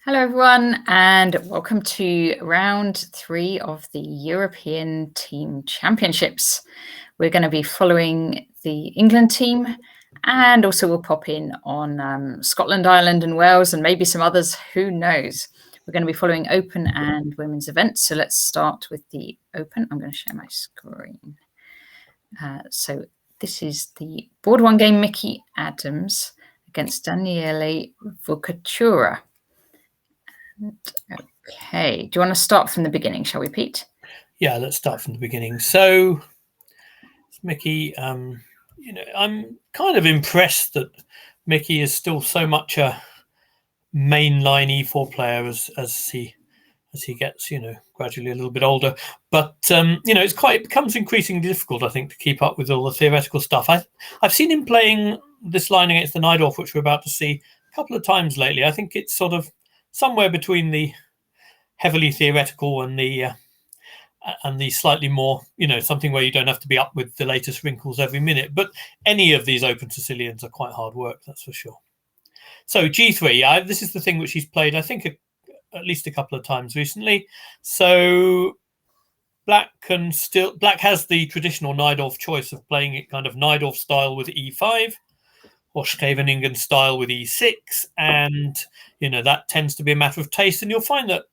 Hello, everyone, and welcome to round 3 of the European Team Championships. We're going to be following the England team, and also we'll pop in on Scotland, Ireland, and Wales, and maybe some others. Who knows? We're going to be following open and women's events. So let's start with the open. I'm going to share my screen. So this is the board 1 game, Mickey Adams against Daniele Vukatura. Okay, do you want to start from the beginning, shall we, Pete? Yeah, let's start from the beginning. So, Mickey, I'm kind of impressed that Mickey is still so much a mainline E4 player as he gets, gradually a little bit older. But it becomes increasingly difficult, I think, to keep up with all the theoretical stuff. I've seen him playing this line against the Najdorf, which we're about to see, a couple of times lately. I think it's sort of somewhere between the heavily theoretical and the slightly more, something where you don't have to be up with the latest wrinkles every minute. But any of these open Sicilians are quite hard work, that's for sure. So G3, this is the thing which he's played, I think, at least a couple of times recently. So Black has the traditional Najdorf choice of playing it kind of Najdorf style with E5 or Scheveningen style with E6, and that tends to be a matter of taste. And you'll find that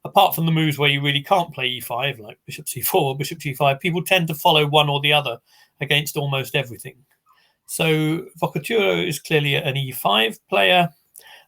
apart from the moves where you really can't play E5, like Bishop C4 or Bishop G5, people tend to follow one or the other against almost everything. So Vukatura is clearly an E5 player.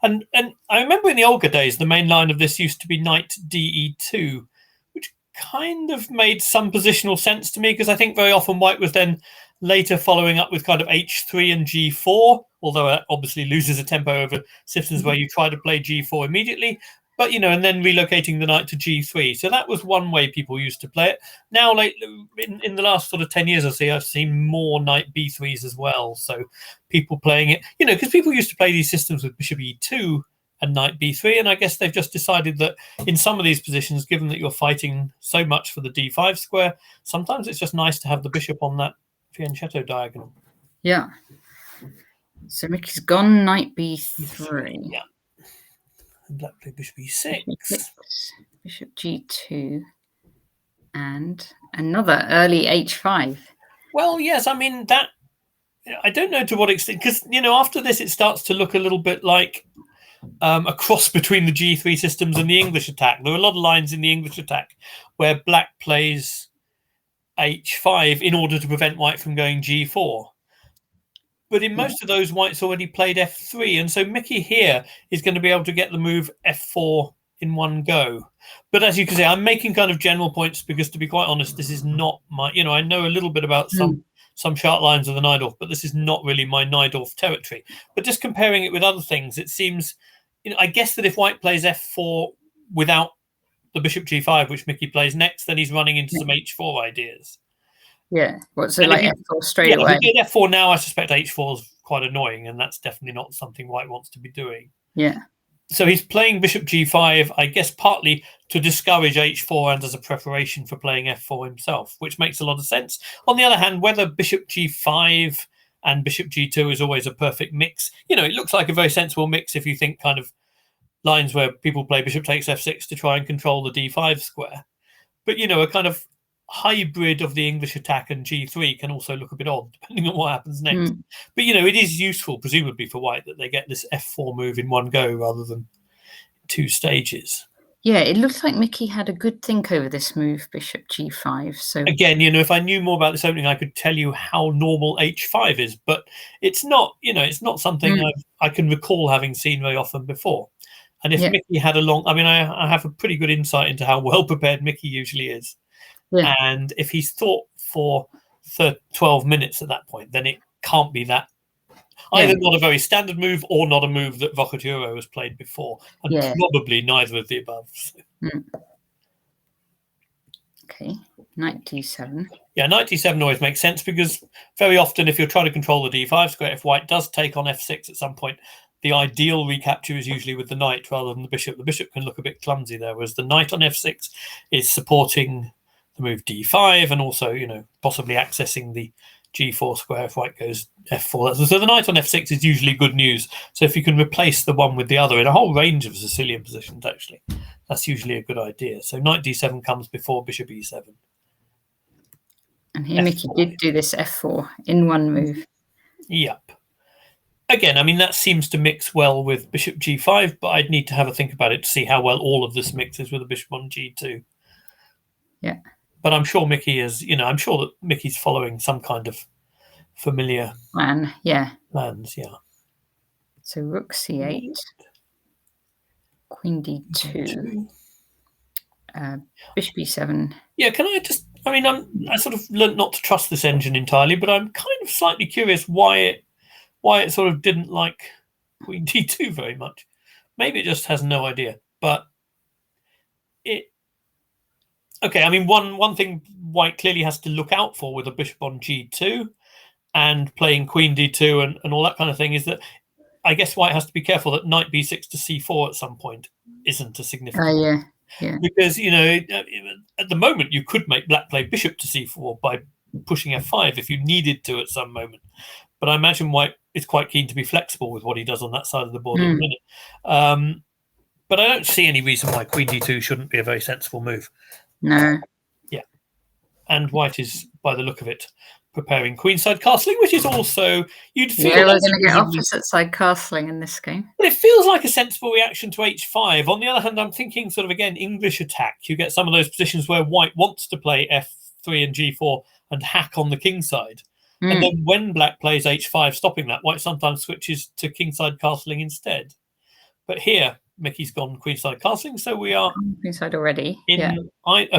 And I remember in the older days, the main line of this used to be Knight DE2, which kind of made some positional sense to me, because I think very often White was then later following up with kind of H3 and G4, although it obviously loses a tempo over systems where you try to play G4 immediately. But, and then relocating the knight to G3. So that was one way people used to play it. Now, in the last sort of 10 years or so, I've seen more knight B3s as well. So people playing it, because people used to play these systems with Bishop E2 and knight B3. And I guess they've just decided that in some of these positions, given that you're fighting so much for the D5 square, sometimes it's just nice to have the bishop on that fianchetto diagonal. Yeah. So Mickey's gone knight B3. Yeah. Black play Bishop E6. Bishop G2. And another early H5. Well, yes, I mean, that, I don't know to what extent, because, after this, it starts to look a little bit like a cross between the G3 systems and the English attack. There are a lot of lines in the English attack where Black plays H5 in order to prevent White from going G4. But in most of those, White's already played F3. And so Mickey here is going to be able to get the move F4 in one go. But as you can see, I'm making kind of general points because, to be quite honest, this is not my, I know a little bit about some sharp lines of the Najdorf, but this is not really my Najdorf territory. But just comparing it with other things, it seems, I guess that if White plays F4 without the Bishop G5, which Mickey plays next, then he's running into some H4 ideas. Yeah, so like F4 straight away. If he did F4 now, I suspect H4 is quite annoying, and that's definitely not something White wants to be doing. Yeah. So he's playing Bishop G5, I guess partly to discourage H4 and as a preparation for playing F4 himself, which makes a lot of sense. On the other hand, whether Bishop G5 and Bishop G2 is always a perfect mix, it looks like a very sensible mix if you think kind of lines where people play Bishop takes F6 to try and control the D5 square. But, a kind of hybrid of the English attack and G3 can also look a bit odd, depending on what happens next. But, it is useful, presumably, for White that they get this F4 move in one go rather than 2 stages. Yeah, it looks like Mickey had a good think over this move, Bishop G5. So again, if I knew more about this opening, I could tell you how normal H5 is, but it's not, it's not something I can recall having seen very often before. And if Mickey had I have a pretty good insight into how well prepared Mickey usually is. Yeah. And if he's thought for 12 minutes at that point, then it can't be that either not a very standard move or not a move that Vukatura has played before, and probably neither of the above. So. Okay, knight D7. Yeah, knight D7 always makes sense because very often if you're trying to control the D5 square, if White does take on F6 at some point, the ideal recapture is usually with the knight rather than the bishop. The bishop can look a bit clumsy there, whereas the knight on F6 is supporting the move D5 and also, possibly accessing the g4 square if white goes f4. So the knight on f6 is usually good news. So if you can replace the one with the other in a whole range of Sicilian positions, actually, that's usually a good idea. So knight d7 comes before bishop e7. And here Mickey did do this f4 in one move. Yep. Again, I mean, that seems to mix well with bishop g5, but I'd need to have a think about it to see how well all of this mixes with a bishop on g2. Yeah. But I'm sure Mickey is, I'm sure that Mickey's following some kind of familiar plan. Yeah. plans, yeah. So rook c8, queen d2, bishop e7. Yeah, can I just, I sort of learned not to trust this engine entirely, but I'm kind of slightly curious why it sort of didn't like queen d2 very much. Maybe it just has no idea, but okay, I mean, one thing white clearly has to look out for with a bishop on g2 and playing queen d2 and all that kind of thing is that I guess white has to be careful that knight b6 to c4 at some point isn't a significant. Yeah. Because, at the moment you could make black play bishop to c4 by pushing f5 if you needed to at some moment. But I imagine white is quite keen to be flexible with what he does on that side of the board at the minute. But I don't see any reason why queen d2 shouldn't be a very sensible move. No. Yeah. And white is, by the look of it, preparing queenside castling, which is also, you'd feel... Yeah, we're going to get opposite side castling in this game. But it feels like a sensible reaction to h5. On the other hand, I'm thinking sort of, again, English attack. You get some of those positions where white wants to play f3 and g4 and hack on the king side. And then when black plays h5, stopping that, white sometimes switches to kingside castling instead. But here, Mickey's gone queenside castling, so we are queenside already.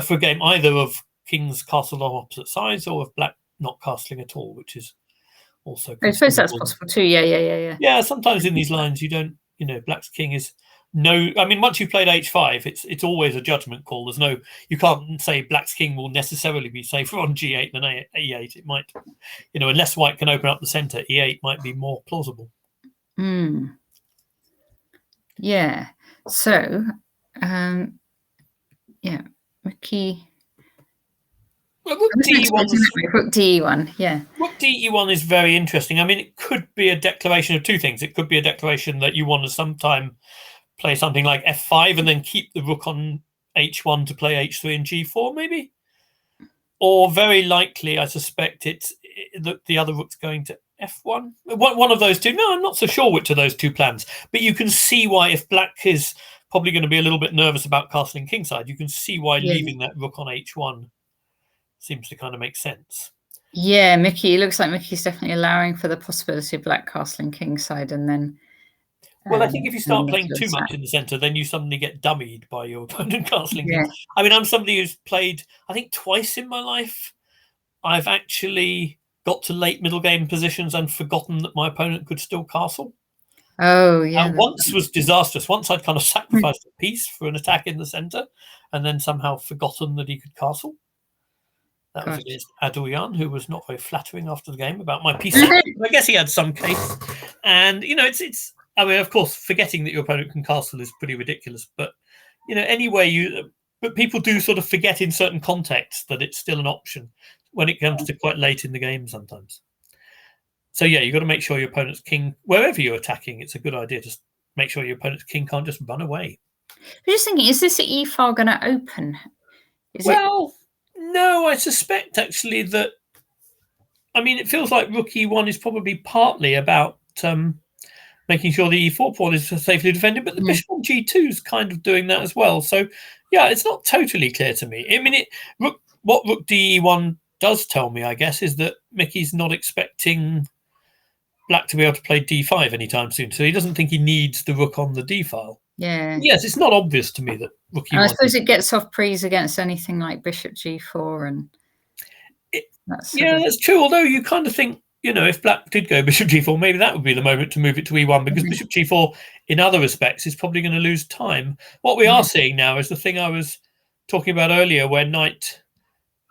For a game either of king's castle on opposite sides or of black not castling at all, which is also. I suppose that's possible too. Yeah. Yeah, sometimes in these lines you don't. Black's king is no. I mean, once you've played h5, it's always a judgment call. There's no. You can't say black's king will necessarily be safer on g8 than e8. It might, unless white can open up the center, e8 might be more plausible. Yeah. So, Mickey. Well, rook d1, yeah. Rook d1 is very interesting. I mean, it could be a declaration of two things. It could be a declaration that you want to sometime play something like f5 and then keep the rook on h1 to play h3 and g4, maybe. Or very likely, I suspect it's the other rook's going to f1. One of those two. No, I'm not so sure which of those two plans. But you can see why, if black is probably going to be a little bit nervous about castling kingside, you can see why leaving that rook on h1 seems to kind of make sense. Yeah, Mickey. It looks like Mickey's definitely allowing for the possibility of black castling kingside, and then. Well, I think if you start playing too much in the centre, then you suddenly get dummied by your opponent castling. Yeah. I mean, I'm somebody who's played, I think, twice in my life. I've actually got to late middle game positions and forgotten that my opponent could still castle. Oh, yeah. And once was disastrous. Once I'd kind of sacrificed a piece for an attack in the centre and then somehow forgotten that he could castle. That was against Adoyan, who was not very flattering after the game about my piece. I guess he had some case. And, it's I mean, of course, forgetting that your opponent can castle is pretty ridiculous. But, anyway, but people do sort of forget in certain contexts that it's still an option when it comes to quite late in the game sometimes. So, yeah, you've got to make sure your opponent's king, wherever you're attacking, it's a good idea to make sure your opponent's king can't just run away. I'm just thinking, is this e-file going to open? No, I suspect actually that, I mean, it feels like rook e1 is probably partly about making sure the e4 pawn is safely defended, but the bishop on g2 is kind of doing that as well. So, yeah, it's not totally clear to me. I mean, what rook d1 does tell me, I guess, is that Mickey's not expecting black to be able to play d5 anytime soon. So he doesn't think he needs the rook on the d file. Yeah. Yes, it's not obvious to me that rook e1. I suppose it gets off prees against anything like bishop g4 and that's true. Although you kind of think, if black did go bishop g4, maybe that would be the moment to move it to e1 because bishop g4, in other respects, is probably going to lose time. What we are seeing now is the thing I was talking about earlier, where knight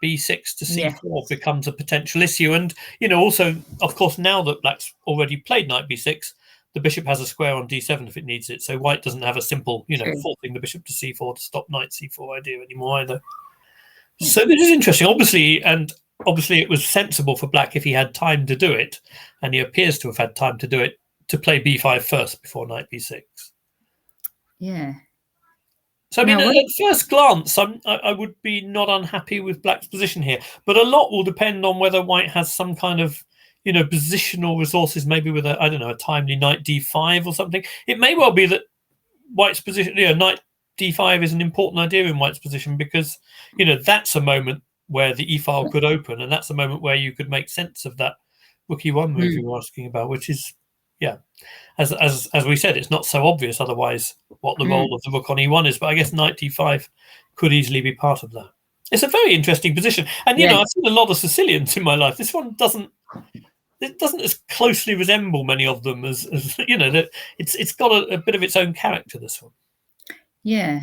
b6 to c4 becomes a potential issue. And, also, of course, now that black's already played knight b6, the bishop has a square on d7 if it needs it. So white doesn't have a simple, forcing the bishop to c4 to stop knight c4 idea anymore either. So this is interesting. Obviously, and obviously it was sensible for black, if he had time to do it, and he appears to have had time to do it, to play b5 first before knight b6. Yeah. So, I mean, at first glance, I would be not unhappy with black's position here, but a lot will depend on whether white has some kind of, positional resources, maybe with a timely knight d5 or something. It may well be that white's position, knight d5 is an important idea in white's position, because, that's a moment where the e-file could open, and that's a moment where you could make sense of that rook e1 move you were asking about, which is, as we said, it's not so obvious otherwise what the role of the rook on e1 is, but I guess knight d5 could easily be part of that. It's a very interesting position, and I've seen a lot of Sicilians in my life. This one doesn't as closely resemble many of them as that. It's got a bit of its own character, this one. Yeah,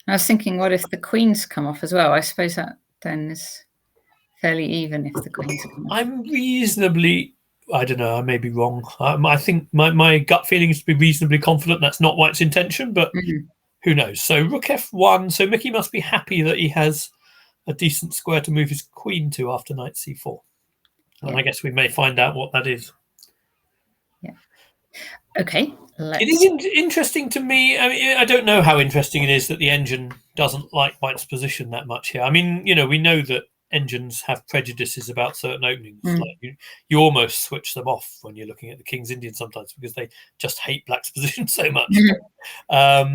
I was thinking, what if the queens come off as well? I suppose that then is fairly even if the queens come off. I'm reasonably, I don't know, I may be wrong. I think my gut feeling is to be reasonably confident that's not white's intention, but who knows? So rook f1. So Mickey must be happy that he has a decent square to move his queen to after knight c4. And I guess we may find out what that is. Yeah. Okay. It is interesting to me. I mean, I don't know how interesting it is that the engine doesn't like white's position that much here. I mean, we know that engines have prejudices about certain openings. Like you almost switch them off when you're looking at the King's Indian sometimes, because they just hate black's position so much. Here, I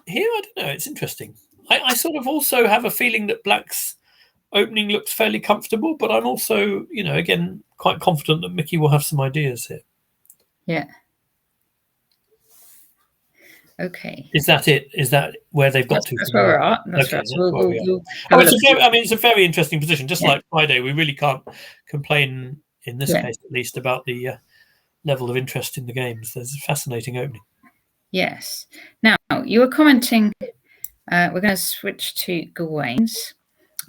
don't know. It's interesting. I sort of also have a feeling that black's opening looks fairly comfortable, but I'm also, again, quite confident that Mickey will have some ideas here. Yeah. Okay. Is that it? Is that where they've got to? That's where we're at. It's a very interesting position. Just like Friday, we really can't complain in this case, at least, about the level of interest in the games. There's a fascinating opening. Yes. Now, you were commenting, we're going to switch to Gawain's,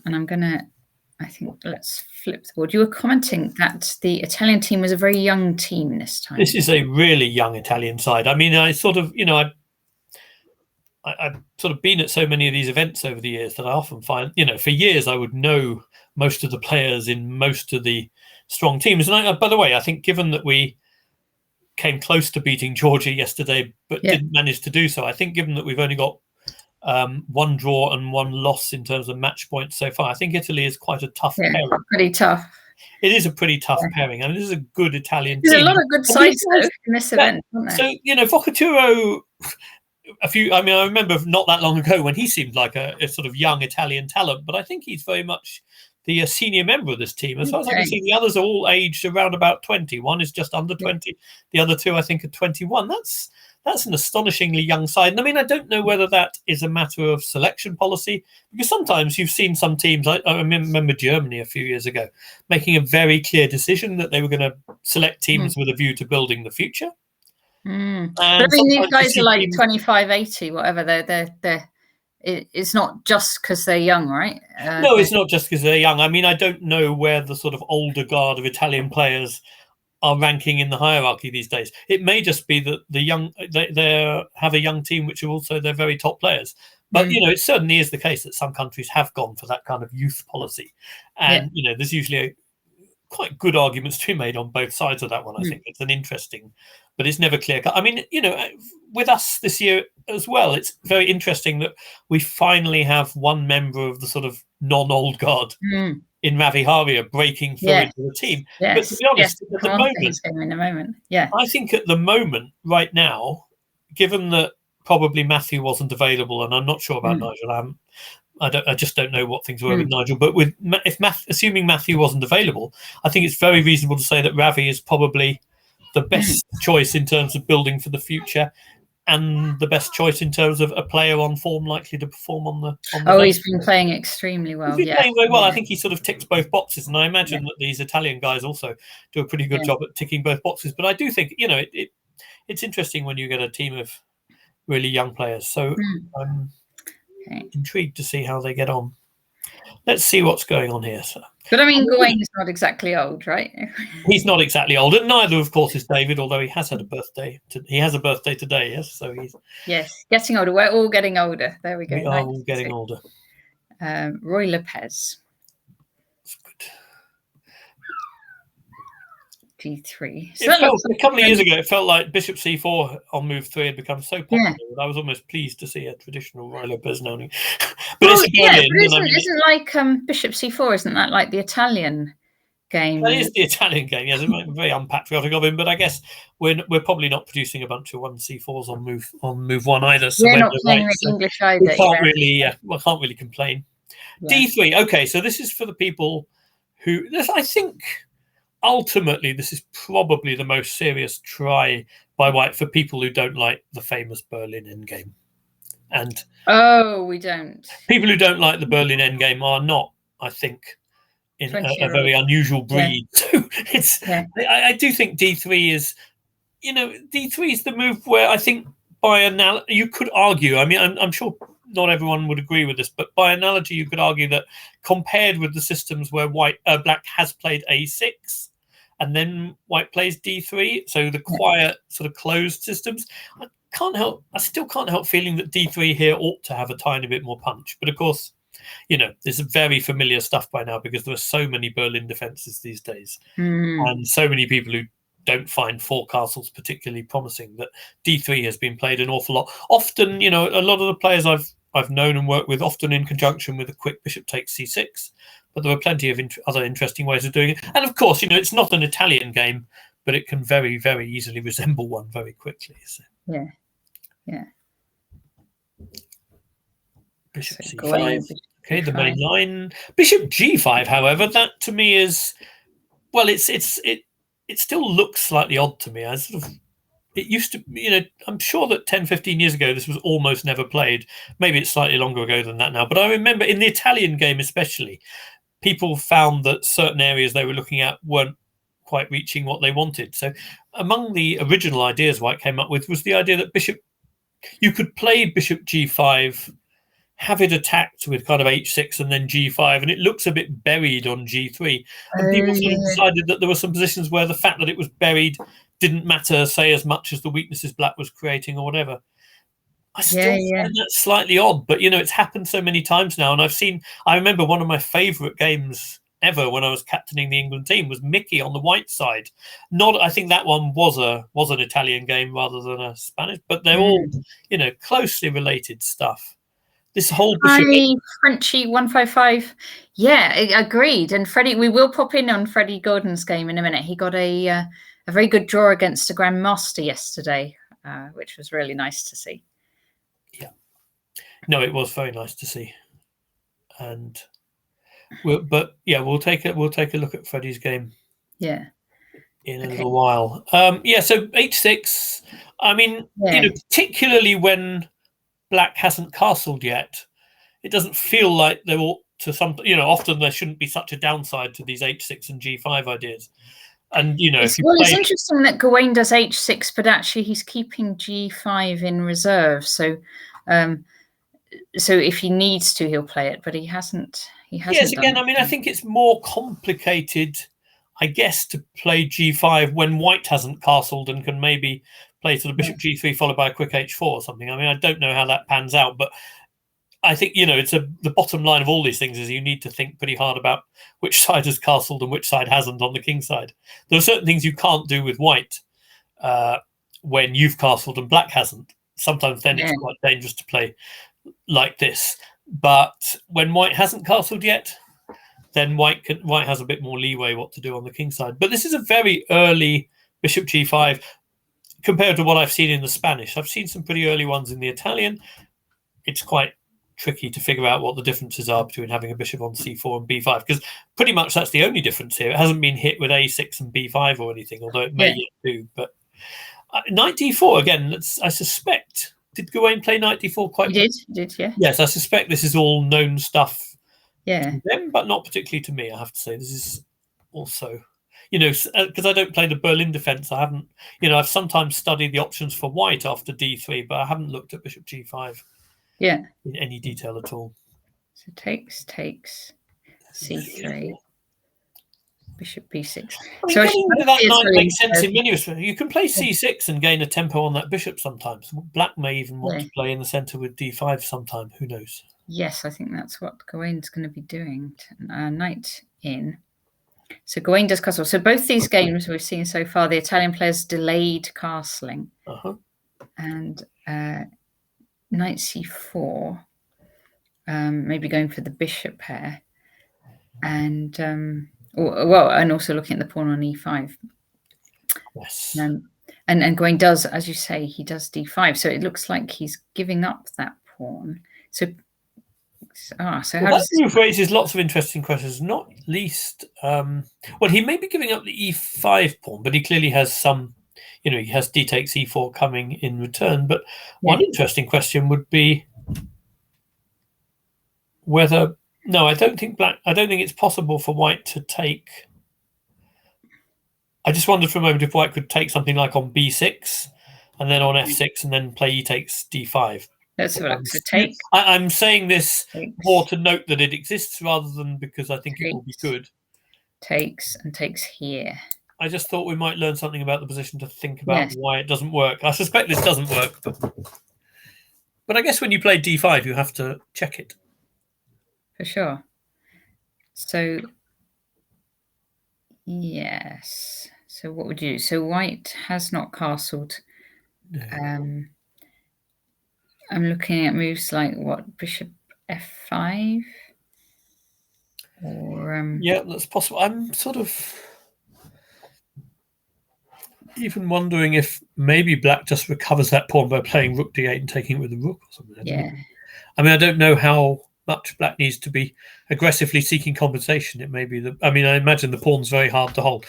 and I think let's flip the board. You were commenting that the Italian team was a very young team this time. This is a really young Italian side. I mean, I sort of, I've sort of been at so many of these events over the years that I often find, for years I would know most of the players in most of the strong teams. And by the way, I think given that we came close to beating Georgia yesterday, but didn't manage to do so, I think given that we've only got one draw and one loss in terms of match points so far, I think Italy is quite a tough pairing. Pretty tough. It is a pretty tough pairing. I mean, this is a good Italian team. There's a lot of good sides in this event, isn't there? So, Vocaturo, I remember not that long ago when he seemed like a sort of young Italian talent, but I think he's very much the senior member of this team. As far as I can see, the others are all aged around about 20. One is just under 20. The other two, I think, are 21. That's an astonishingly young side. And I mean, I don't know whether that is a matter of selection policy, because sometimes you've seen some teams, I remember Germany a few years ago, making a very clear decision that they were going to select teams with a view to building the future. But I mean, these guys are like 25, 80, whatever. It's not just because they're young, right? No, it's not just because they're young. I mean, I don't know where the sort of older guard of Italian players are ranking in the hierarchy these days. It may just be that the young they have a young team which are also their very top players. But it certainly is the case that some countries have gone for that kind of youth policy, and there's usually quite good arguments to be made on both sides of that one. I think it's an interesting, but it's never clear cut. I mean, with us this year as well, it's very interesting that we finally have one member of the sort of non-old guard in Ravi Haria breaking through into the team. But to be honest, at the moment, I think at the moment, right now, given that probably Matthew wasn't available, and I'm not sure about Nigel, I just don't know what things were with Nigel. But assuming Matthew wasn't available, I think it's very reasonable to say that Ravi is probably the best choice in terms of building for the future, and the best choice in terms of a player on form likely to perform on the he's been playing extremely well. He's been playing very well. I think he sort of ticks both boxes, and I imagine that these Italian guys also do a pretty good job at ticking both boxes. But I do think it's interesting when you get a team of really young players. So I'm intrigued to see how they get on. Let's see what's going on here. So. But I mean, Gawain's not exactly old, right? He's not exactly old, and neither, of course, is David. Although he has had a birthday. He has a birthday today, yes. So he's getting older. We're all getting older. There we go. We are all getting older. Roy Lopez. That's good. d3. It felt, a couple of years ago, it felt like bishop c4 on move 3 had become so popular that I was almost pleased to see a traditional Rilo Besnoni. But well, it's Berlin. But isn't like bishop c4? Isn't that like the Italian game? That is the Italian game. Yes, very unpatriotic of him. But I guess we're probably not producing a bunch of 1c4s on move 1 either. So we're not playing the English either. We can't really complain. Yeah. d3. Okay, so this is for the people who I think. Ultimately, this is probably the most serious try by White for people who don't like the famous Berlin endgame. And we don't. People who don't like the Berlin endgame are not, I think, in a very unusual breed. Yeah. So I do think d3 is, d3 is the move where I think by analogy you could argue. I mean, I'm sure not everyone would agree with this, but by analogy, you could argue that compared with the systems where Black has played a6. And then White plays d3, so the quiet sort of closed systems. I still can't help feeling that d3 here ought to have a tiny bit more punch. But of course, there's very familiar stuff by now because there are so many Berlin defenses these days, and so many people who don't find 4 castles particularly promising that d3 has been played an awful lot. Often, a lot of the players I've known and worked with, often in conjunction with a quick bishop takes c6. But there are plenty of other interesting ways of doing it. And of course, it's not an Italian game, but it can very, very easily resemble one very quickly. So. Yeah. Bishop c5. Okay, the main line. Bishop g5, however, that to me is, well, it still looks slightly odd to me. It used to, I'm sure that 10, 15 years ago, this was almost never played. Maybe it's slightly longer ago than that now. But I remember in the Italian game especially, people found that certain areas they were looking at weren't quite reaching what they wanted. So among the original ideas White came up with was the idea that you could play bishop g5, have it attacked with kind of h6 and then g5, and it looks a bit buried on g3. And people sort of decided that there were some positions where the fact that it was buried didn't matter, say, as much as the weaknesses Black was creating or whatever. I still find that slightly odd, but it's happened so many times now, and I remember one of my favourite games ever when I was captaining the England team was Mickey on the White side. I think that one was an Italian game rather than a Spanish, but they're all closely related stuff. This whole Frenchy 155, agreed. And Freddie, we will pop in on Freddie Gordon's game in a minute. He got a very good draw against a Grandmaster yesterday, which was really nice to see. No, it was very nice to see, and we'll take a look at Freddie's game. In a little while. So h6. I mean, particularly when Black hasn't castled yet, it doesn't feel like there ought to often there shouldn't be such a downside to these h6 and g5 ideas. And it's interesting that Gawain does h6, but actually he's keeping g5 in reserve. So. So if he needs to, he'll play it, but he hasn't. Yes, again, I mean, I think it's more complicated, I guess, to play g5 when White hasn't castled and can maybe play to the bishop g3 followed by a quick h4 or something. I mean, I don't know how that pans out, but I think it's the bottom line of all these things is you need to think pretty hard about which side has castled and which side hasn't on the king side. There are certain things you can't do with White when you've castled and Black hasn't. Sometimes then it's quite dangerous to play like this, but when White hasn't castled yet, then White has a bit more leeway what to do on the king side. But this is a very early bishop g5 compared to what I've seen in the Spanish. I've seen some pretty early ones in the Italian. It's quite tricky to figure out what the differences are between having a bishop on c4 and b5, because pretty much that's the only difference here. It hasn't been hit with a6 and b5 or anything, although it may yet do. But knight d4 again. I suspect. Did Gawain play knight d4 quite? He did, yeah. Yes, I suspect this is all known stuff. To them, but not particularly to me. I have to say, this is also, because I don't play the Berlin defense. I haven't, I've sometimes studied the options for White after d3, but I haven't looked at bishop g5. In any detail at all. So takes c3. Bishop b6. I mean, getting into that knight makes sense in many respects. You can play c6 and gain a tempo on that bishop sometimes. Black may even want to play in the centre with d5 sometime. Who knows? Yes, I think that's what Gawain's going to be doing. Knight in. So Gawain does castle. So both these games we've seen so far, the Italian players delayed castling. And knight c4, maybe going for the bishop pair. And and also looking at the pawn on e5. Yes. And Gawain does, as you say, he does d5. So it looks like he's giving up that pawn. So that move raises lots of interesting questions, not least. Well, he may be giving up the e5 pawn, but he clearly has some, he has d takes e4 coming in return. But one interesting question would be whether I don't think it's possible for white to take. I just wondered for a moment if white could take something like on b6 and then on f6 and then play e takes d5. Let's have a look. So take. I'm saying this more to note that it exists rather than because I think it will be good. Takes and takes here. I just thought we might learn something about the position to think about why it doesn't work. I suspect this doesn't work, but I guess when you play d5, you have to check it. For sure. So, yes. So what would you do? So white has not castled. No. I'm looking at moves like what? Bishop f5? Or yeah, that's possible. I'm sort of even wondering if maybe black just recovers that pawn by playing rook d8 and taking it with the rook or something. I don't know how much black needs to be aggressively seeking compensation. It may be I imagine the pawn's very hard to hold.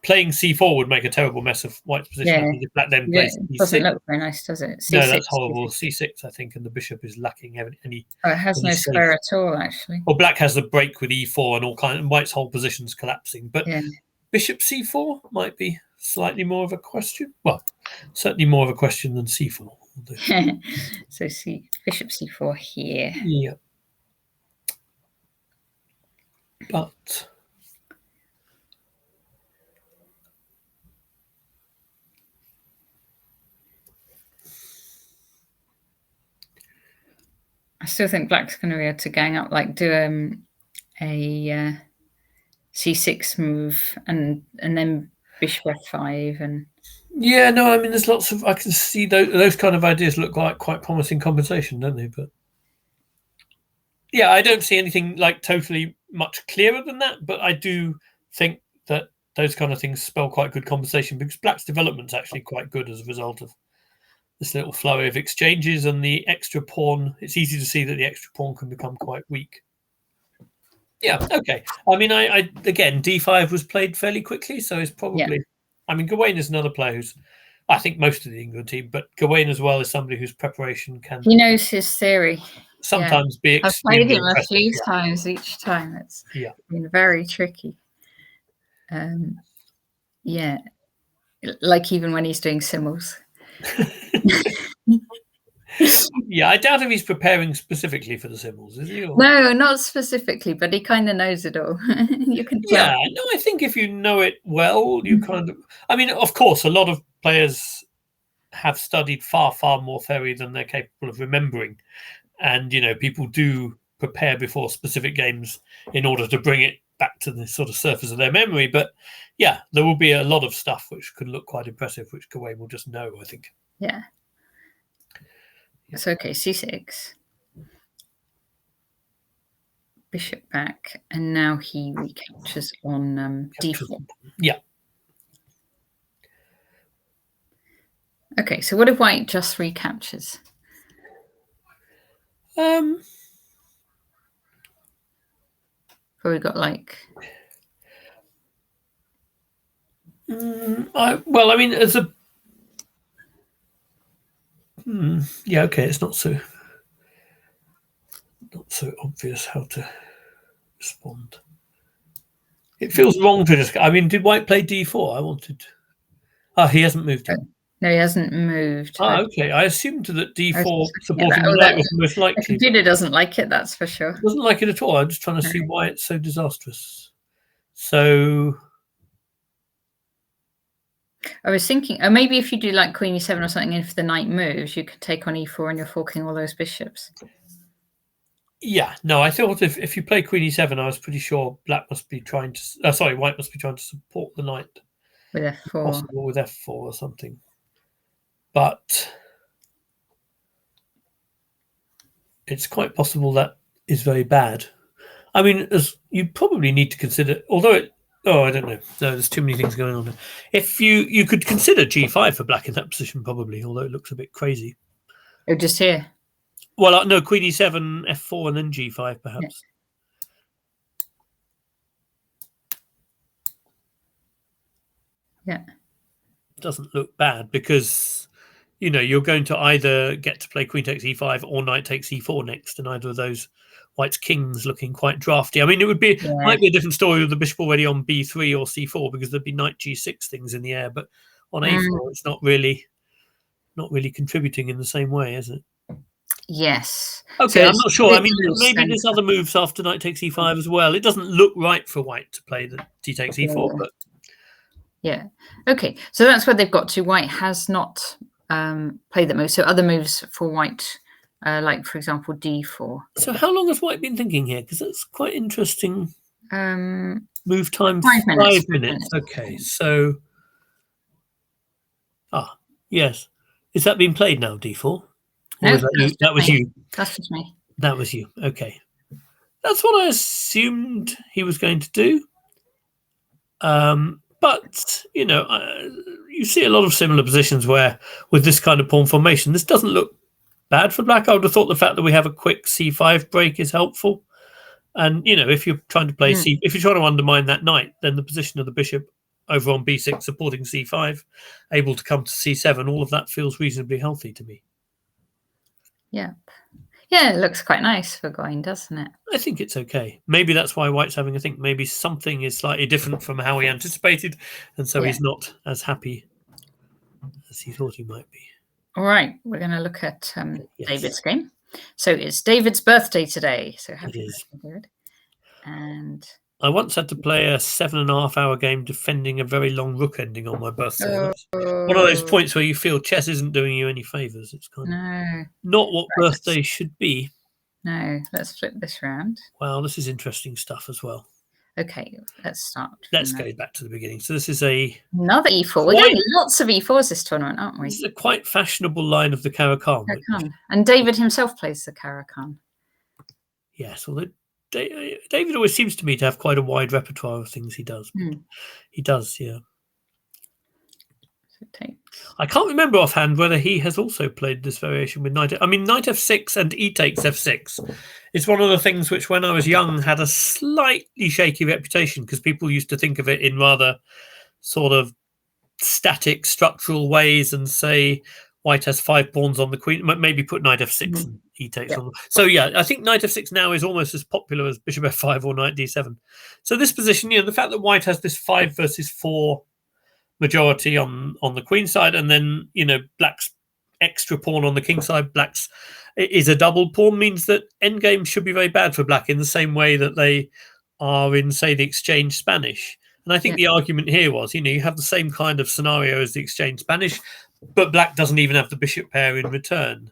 Playing c4 would make a terrible mess of white's position. I think if black then plays c6. It doesn't look very nice, does it? C6, no, that's horrible. C6, I think, and the bishop is lacking any. It has no square at all, actually. Or black has the break with e4 and all and white's whole position's collapsing. But bishop c4 might be slightly more of a question. Well, certainly more of a question than c4. So bishop c4 here. Yeah. But I still think black's going to be able to gang up, like do a c6 move and then bishop f5 and. Yeah, no, there's lots of. I can see those kind of ideas look like quite promising compensation, don't they? But yeah, I don't see anything like totally much clearer than that. But I do think that those kind of things spell quite good compensation because black's development's actually quite good as a result of this little flurry of exchanges and the extra pawn. It's easy to see that the extra pawn can become quite weak. Yeah, okay. I again, d5 was played fairly quickly, so it's probably. Gawain is another player who's, I think, most of the England team, but Gawain as well is somebody whose preparation can. He knows his theory. Sometimes be. I've played him a few times. Each time it's been very tricky. Like even when he's doing simuls. Yeah, I doubt if he's preparing specifically for the simuls, is he? Or? No, not specifically, but he kind of knows it all. You can tell. Yeah, no, I think if you know it well, you kind of. Of course, a lot of players have studied far, far more theory than they're capable of remembering, and people do prepare before specific games in order to bring it back to the sort of surface of their memory. But yeah, there will be a lot of stuff which could look quite impressive, which Gawain will just know, I think. Yeah. So okay, c6, bishop back, and now he recaptures on d4. Yeah. Okay, so what if white just recaptures? Or we got like. As a. Yeah, okay, it's not so obvious how to respond. It feels wrong to just. Did white play d4? I wanted. He hasn't moved yet. No, he hasn't moved. Okay. I assumed that d4 supporting the knight was most likely. The computer doesn't like it, that's for sure. It doesn't like it at all. I'm just trying to see why it's so disastrous. So. I was thinking, maybe if you do like queen e7 or something, if the knight moves, you could take on e4 and you're forking all those bishops. Yeah, no, I thought if you play Queen E7, I was pretty sure Black must be trying to. Sorry, White must be trying to support the knight, with F4. possible with F4 or something. But it's quite possible that is very bad. I mean, as you probably need to consider, although it. Oh, I don't know. No, there's too many things going on there. If you could consider G5 for Black in that position, probably, although it looks a bit crazy. Oh, just here. Well, no, Queen E7, F4, and then G5, perhaps. Yeah. Doesn't look bad because you're going to either get to play Queen takes E5 or Knight takes E4 next, and either of those White's kings looking quite drafty. I mean, might be a different story with the bishop already on B3 or C4 because there'd be Knight G6 things in the air, but on A4 it's not really contributing in the same way, is it? Yes. Okay, so I'm not sure. I mean, maybe there's other moves after Knight takes E5 as well. It doesn't look right for White to play the D takes E4, but yeah. Okay, so that's where they've got to. White has not played that move. So other moves for White, like for example D4. So how long has White been thinking here? Because that's quite interesting. Move time 5 minutes. Okay, so yes, is that being played now? D4. Or no, that was you. That's just me. That was you. Okay, that's what I assumed he was going to do. But you see a lot of similar positions where, with this kind of pawn formation, this doesn't look bad for Black. I would have thought the fact that we have a quick C5 break is helpful. And if you're trying to play if you're trying to undermine that knight, then the position of the bishop over on B6 supporting C5, able to come to C7, all of that feels reasonably healthy to me. Yeah. Yeah, it looks quite nice for going, doesn't it? I think it's okay. Maybe that's why White's having a think. Maybe something is slightly different from how he anticipated, and so he's not as happy as he thought he might be. All right, we're going to look at David's game. So it's David's birthday today. So happy birthday, David. And I once had to play a 7.5-hour game defending a very long rook ending on my birthday. One of those points where you feel chess isn't doing you any favors. It's kind of not what birthday should be. No, let's flip this round. Wow, this is interesting stuff as well. Okay, let's start. Let's go back to the beginning. So this is another E4. We're getting lots of E4s this tournament, aren't we? This is a quite fashionable line of the Caro-Kann. And David himself plays the Caro-Kann. Yes, although David always seems to me to have quite a wide repertoire of things he does. He does, yeah. I can't remember offhand whether he has also played this variation with knight. I mean, knight f6 and e takes f6 is one of the things which, when I was young, had a slightly shaky reputation because people used to think of it in rather sort of static structural ways and say White has 5 pawns on the queen, maybe put knight f6 and e takes on. So yeah, I think knight f6 now is almost as popular as bishop f5 or knight d7. So this position, the fact that White has this 5 versus 4 majority on the queen side, and then Black's extra pawn on the king side, Black's is a double pawn, means that endgame should be very bad for Black in the same way that they are in, say, the exchange Spanish. And I think the argument here was, you have the same kind of scenario as the exchange Spanish, but Black doesn't even have the bishop pair in return.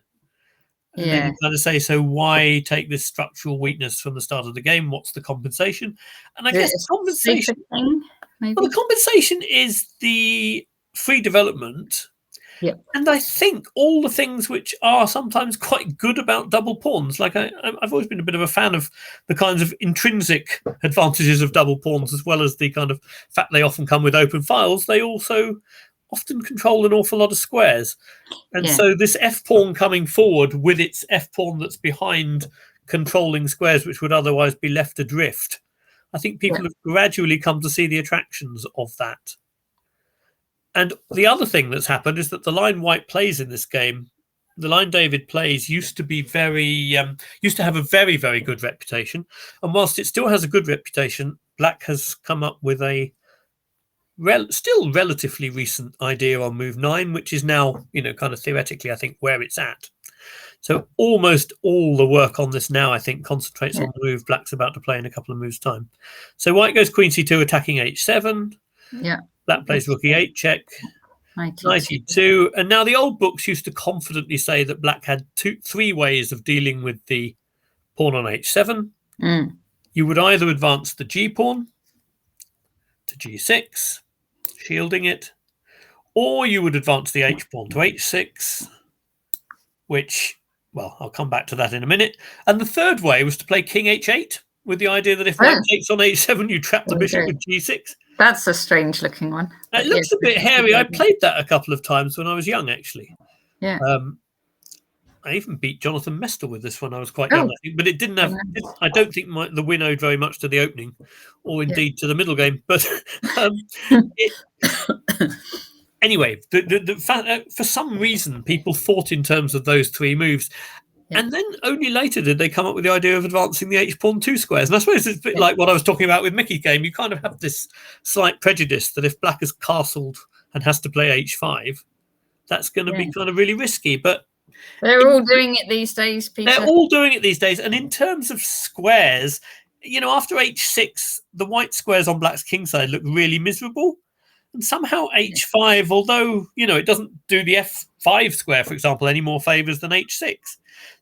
And then you kind of say, so why take this structural weakness from the start of the game? What's the compensation? And I guess the compensation, the compensation is the free development. And I think all the things which are sometimes quite good about double pawns, like I've always been a bit of a fan of the kinds of intrinsic advantages of double pawns, as well as the kind of fact they often come with open files. They also often control an awful lot of squares. And so this f-pawn coming forward with its f-pawn that's behind controlling squares which would otherwise be left adrift, I think people have gradually come to see the attractions of that. And the other thing that's happened is that the line White plays in this game, the line David plays, used to have a very, very good reputation. And whilst it still has a good reputation, Black has come up with a still relatively recent idea on move 9, which is now, kind of theoretically, I think, where it's at. So almost all the work on this now, I think, concentrates on the move Black's about to play in a couple of moves' time. So White goes queen c2, attacking h7. Black plays rook e8 check, knight e2. And now the old books used to confidently say that Black had 3 ways of dealing with the pawn on h7, Mm. you would either advance the g pawn to g6, shielding it, or you would advance the h pawn to h6, which, well, I'll come back to that in a minute. And the third way was to play king h8, with the idea that if white takes on h7, you trap the bishop with g6. That's a strange looking one. It looks a bit hairy. I played that a couple of times when I was young, actually. Yeah. I even beat Jonathan Mestel with this one. I was quite young, I think, but it didn't have. I don't think the win owed very much to the opening, or indeed to the middle game. But anyway, for some reason, people thought in terms of those three moves. Yeah. And then only later did they come up with the idea of advancing the h-pawn 2 squares. And I suppose it's a bit like what I was talking about with Mickey's game. You kind of have this slight prejudice that if black is castled and has to play h5, that's going to be kind of really risky. But they're all doing it these days, Peter. They're all doing it these days. And in terms of squares, after h6, the white squares on black's kingside look really miserable. And somehow h5, although, it doesn't do the f5 square, for example, any more favors than h6,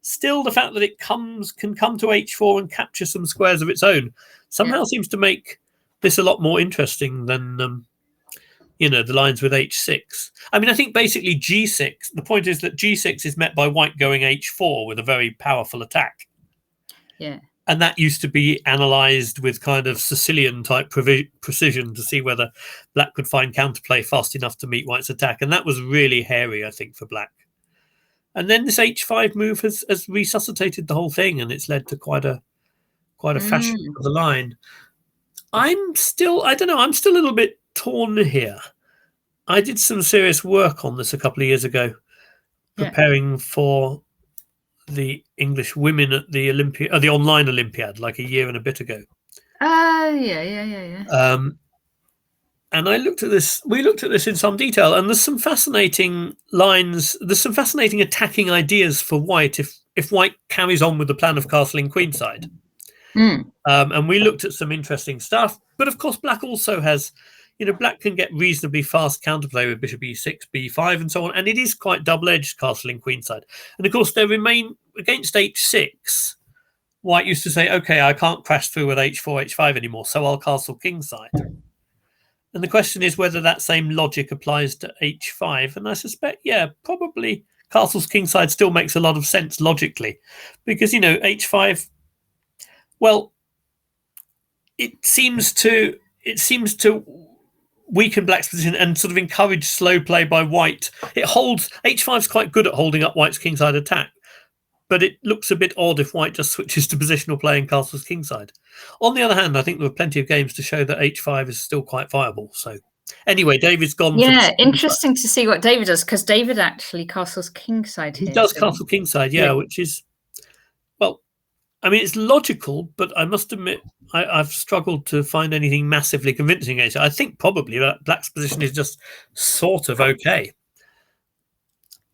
still the fact that it can come to h4 and capture some squares of its own somehow seems to make this a lot more interesting than, the lines with h6. I mean, I think basically g6, the point is that g6 is met by white going h4 with a very powerful attack. Yeah. And that used to be analysed with kind of Sicilian-type precision to see whether black could find counterplay fast enough to meet white's attack. And that was really hairy, I think, for black. And then this h5 move has resuscitated the whole thing, and it's led to quite a fashion of the line. I'm still a little bit torn here. I did some serious work on this a couple of years ago, preparing for the English women at the the online Olympiad, like a year and a bit ago. Yeah. And we looked at this in some detail, and there's some fascinating lines. There's some fascinating attacking ideas for white if white carries on with the plan of castling queenside. And we looked at some interesting stuff. But of course, black also has, black can get reasonably fast counterplay with bishop e6, b5, and so on. And it is quite double-edged castling queenside. And of course, there remain against h6. White used to say, okay, I can't crash through with h4, h5 anymore, so I'll castle kingside. And the question is whether that same logic applies to h5. And I suspect, probably castles kingside still makes a lot of sense logically. Because, h5, well, it seems to weaken black's position and sort of encourage slow play by white. H5 is quite good at holding up white's kingside attack. But it looks a bit odd if white just switches to positional play and castles kingside. On the other hand, I think there are plenty of games to show that h5 is still quite viable. So anyway, David's gone. Yeah, interesting to see what David does, because David actually castles kingside here. He does castle kingside, which is, well, I mean, it's logical, but I must admit I've struggled to find anything massively convincing. I think probably that black's position is just sort of okay.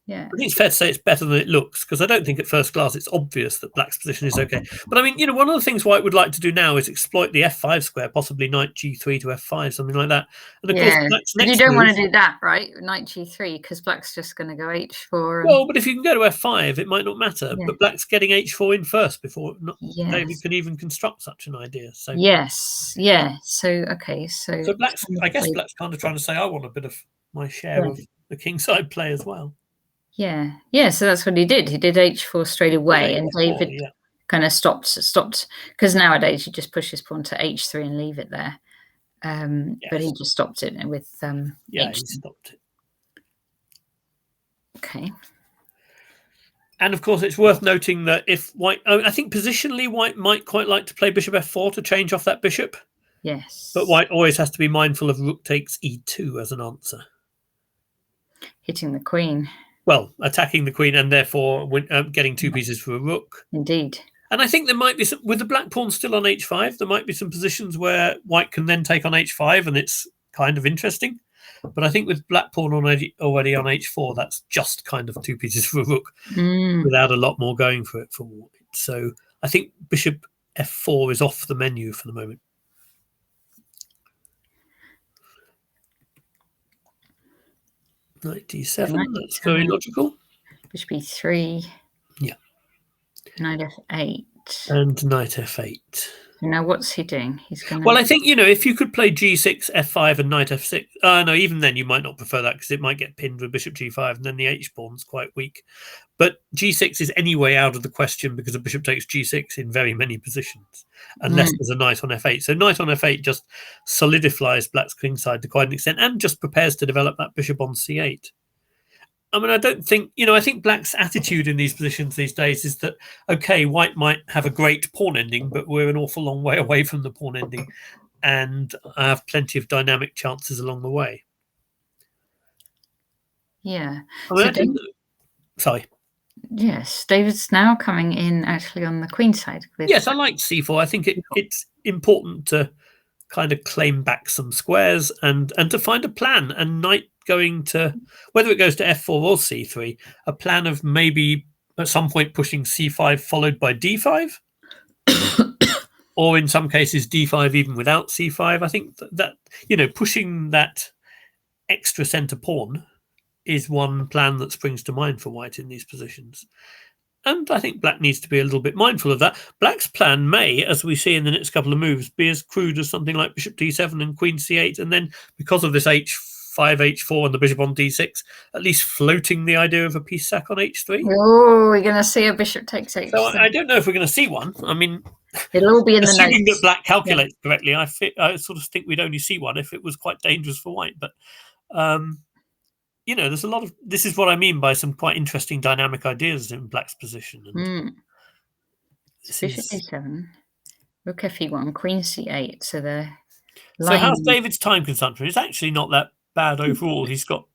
Yeah, I think it's fair to say it's better than it looks, because I don't think at first glance it's obvious that black's position is okay. But I mean, one of the things white would like to do now is exploit the f5 square, possibly knight g3 to f5, something like that. And of course, black's next you don't move, want to do that, right? Knight g3, because black's just going to go h4. Well, but if you can go to f5, it might not matter. But black's getting h4 in first before David can even construct such an idea. So So okay, so black's, I guess black's kind of trying to say, I want a bit of my share of the kingside play as well. Yeah. So that's what he did. He did h4 straight away, and David kind of stopped. Because nowadays you just push his pawn to h3 and leave it there. But he just stopped it with he stopped it. Okay. And of course, it's worth noting that if white, I think positionally, white might quite like to play bishop f4 to change off that bishop. Yes. But white always has to be mindful of rook takes e2 as an answer. Hitting the queen. Well, attacking the queen and therefore getting two pieces for a rook. Indeed. And I think there might be some, with the black pawn still on h5, there might be some positions where white can then take on h5 and it's kind of interesting. But I think with black pawn already on h4, that's just kind of two pieces for a rook without a lot more going for it for white. So I think bishop f4 is off the menu for the moment. Knight d7, that's very logical. Bishop e3. Yeah. Knight f8. And knight f8. Now what's he doing? He's going to... Well, I think, if you could play g6, f5 and knight f6... no, even then you might not prefer that because it might get pinned with bishop g5 and then the h-pawn's quite weak. But g6 is anyway out of the question because a bishop takes g6 in very many positions, unless there's a knight on f8. So knight on f8 just solidifies black's kingside to quite an extent and just prepares to develop that bishop on c8. I mean, I don't think, I think black's attitude in these positions these days is that, okay, white might have a great pawn ending, but we're an awful long way away from the pawn ending. And I have plenty of dynamic chances along the way. Yeah. I mean, sorry. Yes, David's now coming in actually on the queen side. Yes, I like c4. I think it's important to kind of claim back some squares and to find a plan. And knight going to, whether it goes to f4 or c3, a plan of maybe at some point pushing c5 followed by d5, or in some cases d5 even without c5. I think that pushing that extra center pawn is one plan that springs to mind for white in these positions. And I think black needs to be a little bit mindful of that. Black's plan may, as we see in the next couple of moves, be as crude as something like bishop d7 and queen c8. And then because of this h5, h4 and the bishop on d6, at least floating the idea of a piece sack on h3. Oh, we're going to see a bishop takes h3. So I don't know if we're going to see one. I mean, it'll all be in the notes. Assuming that black calculates correctly, I sort of think we'd only see one if it was quite dangerous for white. But there's a lot of... This is what I mean by some quite interesting dynamic ideas in black's position. And bishop d7, rook f1, queen c8. So how's David's time consumption? It's actually not that bad overall. He's got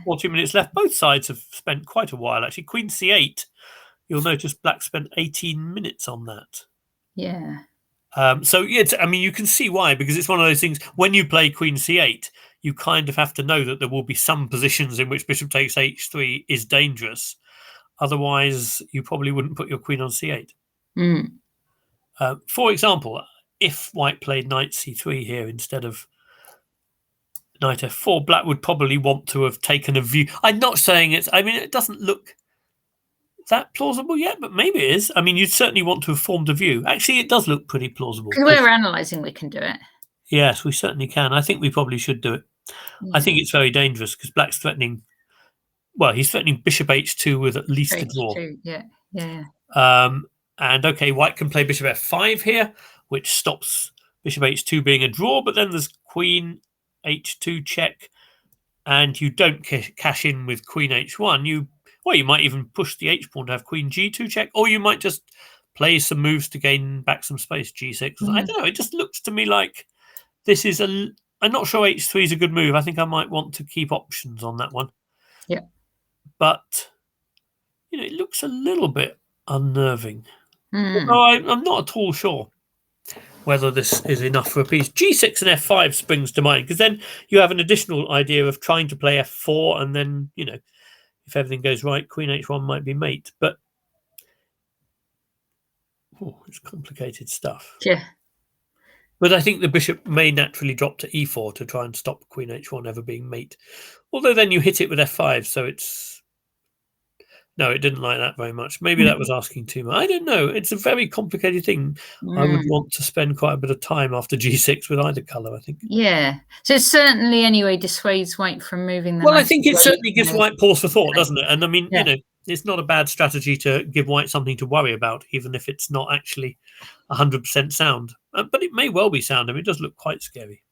40 minutes left. Both sides have spent quite a while, actually. Queen c8, you'll notice black spent 18 minutes on that. Yeah. You can see why, because it's one of those things. When you play queen c8, you kind of have to know that there will be some positions in which bishop takes h3 is dangerous. Otherwise, you probably wouldn't put your queen on c8. For example, if white played knight c3 here instead of knight f4, black would probably want to have taken a view. I'm not saying it doesn't look that plausible yet, but maybe it is. I mean, you'd certainly want to have formed a view. Actually, it does look pretty plausible. Because we're analysing, we can do it. Yes, we certainly can. I think we probably should do it. I think it's very dangerous because black's threatening... Well, he's threatening bishop h2 with at least a draw. Yeah. And, okay, white can play bishop f5 here, which stops bishop h2 being a draw, but then there's queen h2 check, and you don't cash in with queen h1. You might even push the h-pawn to have queen g2 check, or you might just play some moves to gain back some space, g6. I don't know, it just looks to me like this is I'm not sure h3 is a good move. I think I might want to keep options on that one. Yeah. But, it looks a little bit unnerving. I'm not at all sure whether this is enough for a piece. G6 and f5 springs to mind, because then you have an additional idea of trying to play f4, and then, if everything goes right, queen h1 might be mate. But it's complicated stuff. Yeah. But I think the bishop may naturally drop to e4 to try and stop queen h1 ever being mate. Although then you hit it with f5, so it's... No, it didn't like that very much. Maybe that was asking too much. I don't know. It's a very complicated thing. I would want to spend quite a bit of time after g6 with either colour, I think. Yeah. So it certainly, anyway, dissuades white from moving the... Well, I think it certainly gives white pause for thought, doesn't it? And, I mean, it's not a bad strategy to give white something to worry about, even if it's not actually 100% sound. But it may well be sound. I mean, it does look quite scary.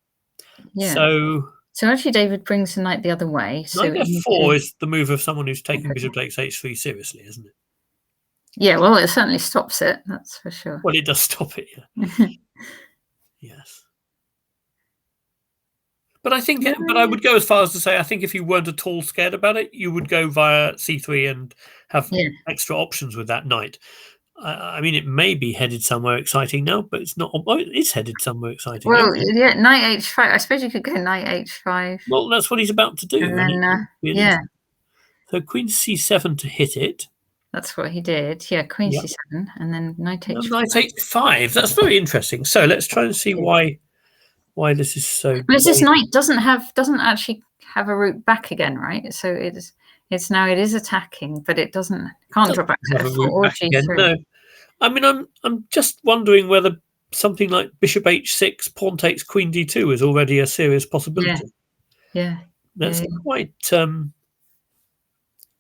Yeah. So actually, David brings the knight the other way. So knight f4 is the move of someone who's taking bishop takes h3 seriously, isn't it? Yeah, well, it certainly stops it, that's for sure. Well, it does stop it, yeah. Yes. But I think, but I would go as far as to say, I think if you weren't at all scared about it, you would go via c3 and have extra options with that knight. I mean, it may be headed somewhere exciting now, but it's not. Oh, it is headed somewhere exciting. Well, knight h5. I suppose you could go knight h5. Well, that's what he's about to do. And then, So queen c7 to hit it. That's what he did. Yeah, queen c7, and then knight h5. Knight h5. That's very interesting. So let's try and see why this is so. But this knight doesn't actually have a route back again, right? So it is attacking, but it can't drop back to f4 or g3. No. I mean, I'm just wondering whether something like bishop h6, pawn takes queen d2 is already a serious possibility. Yeah. That's Yeah. quite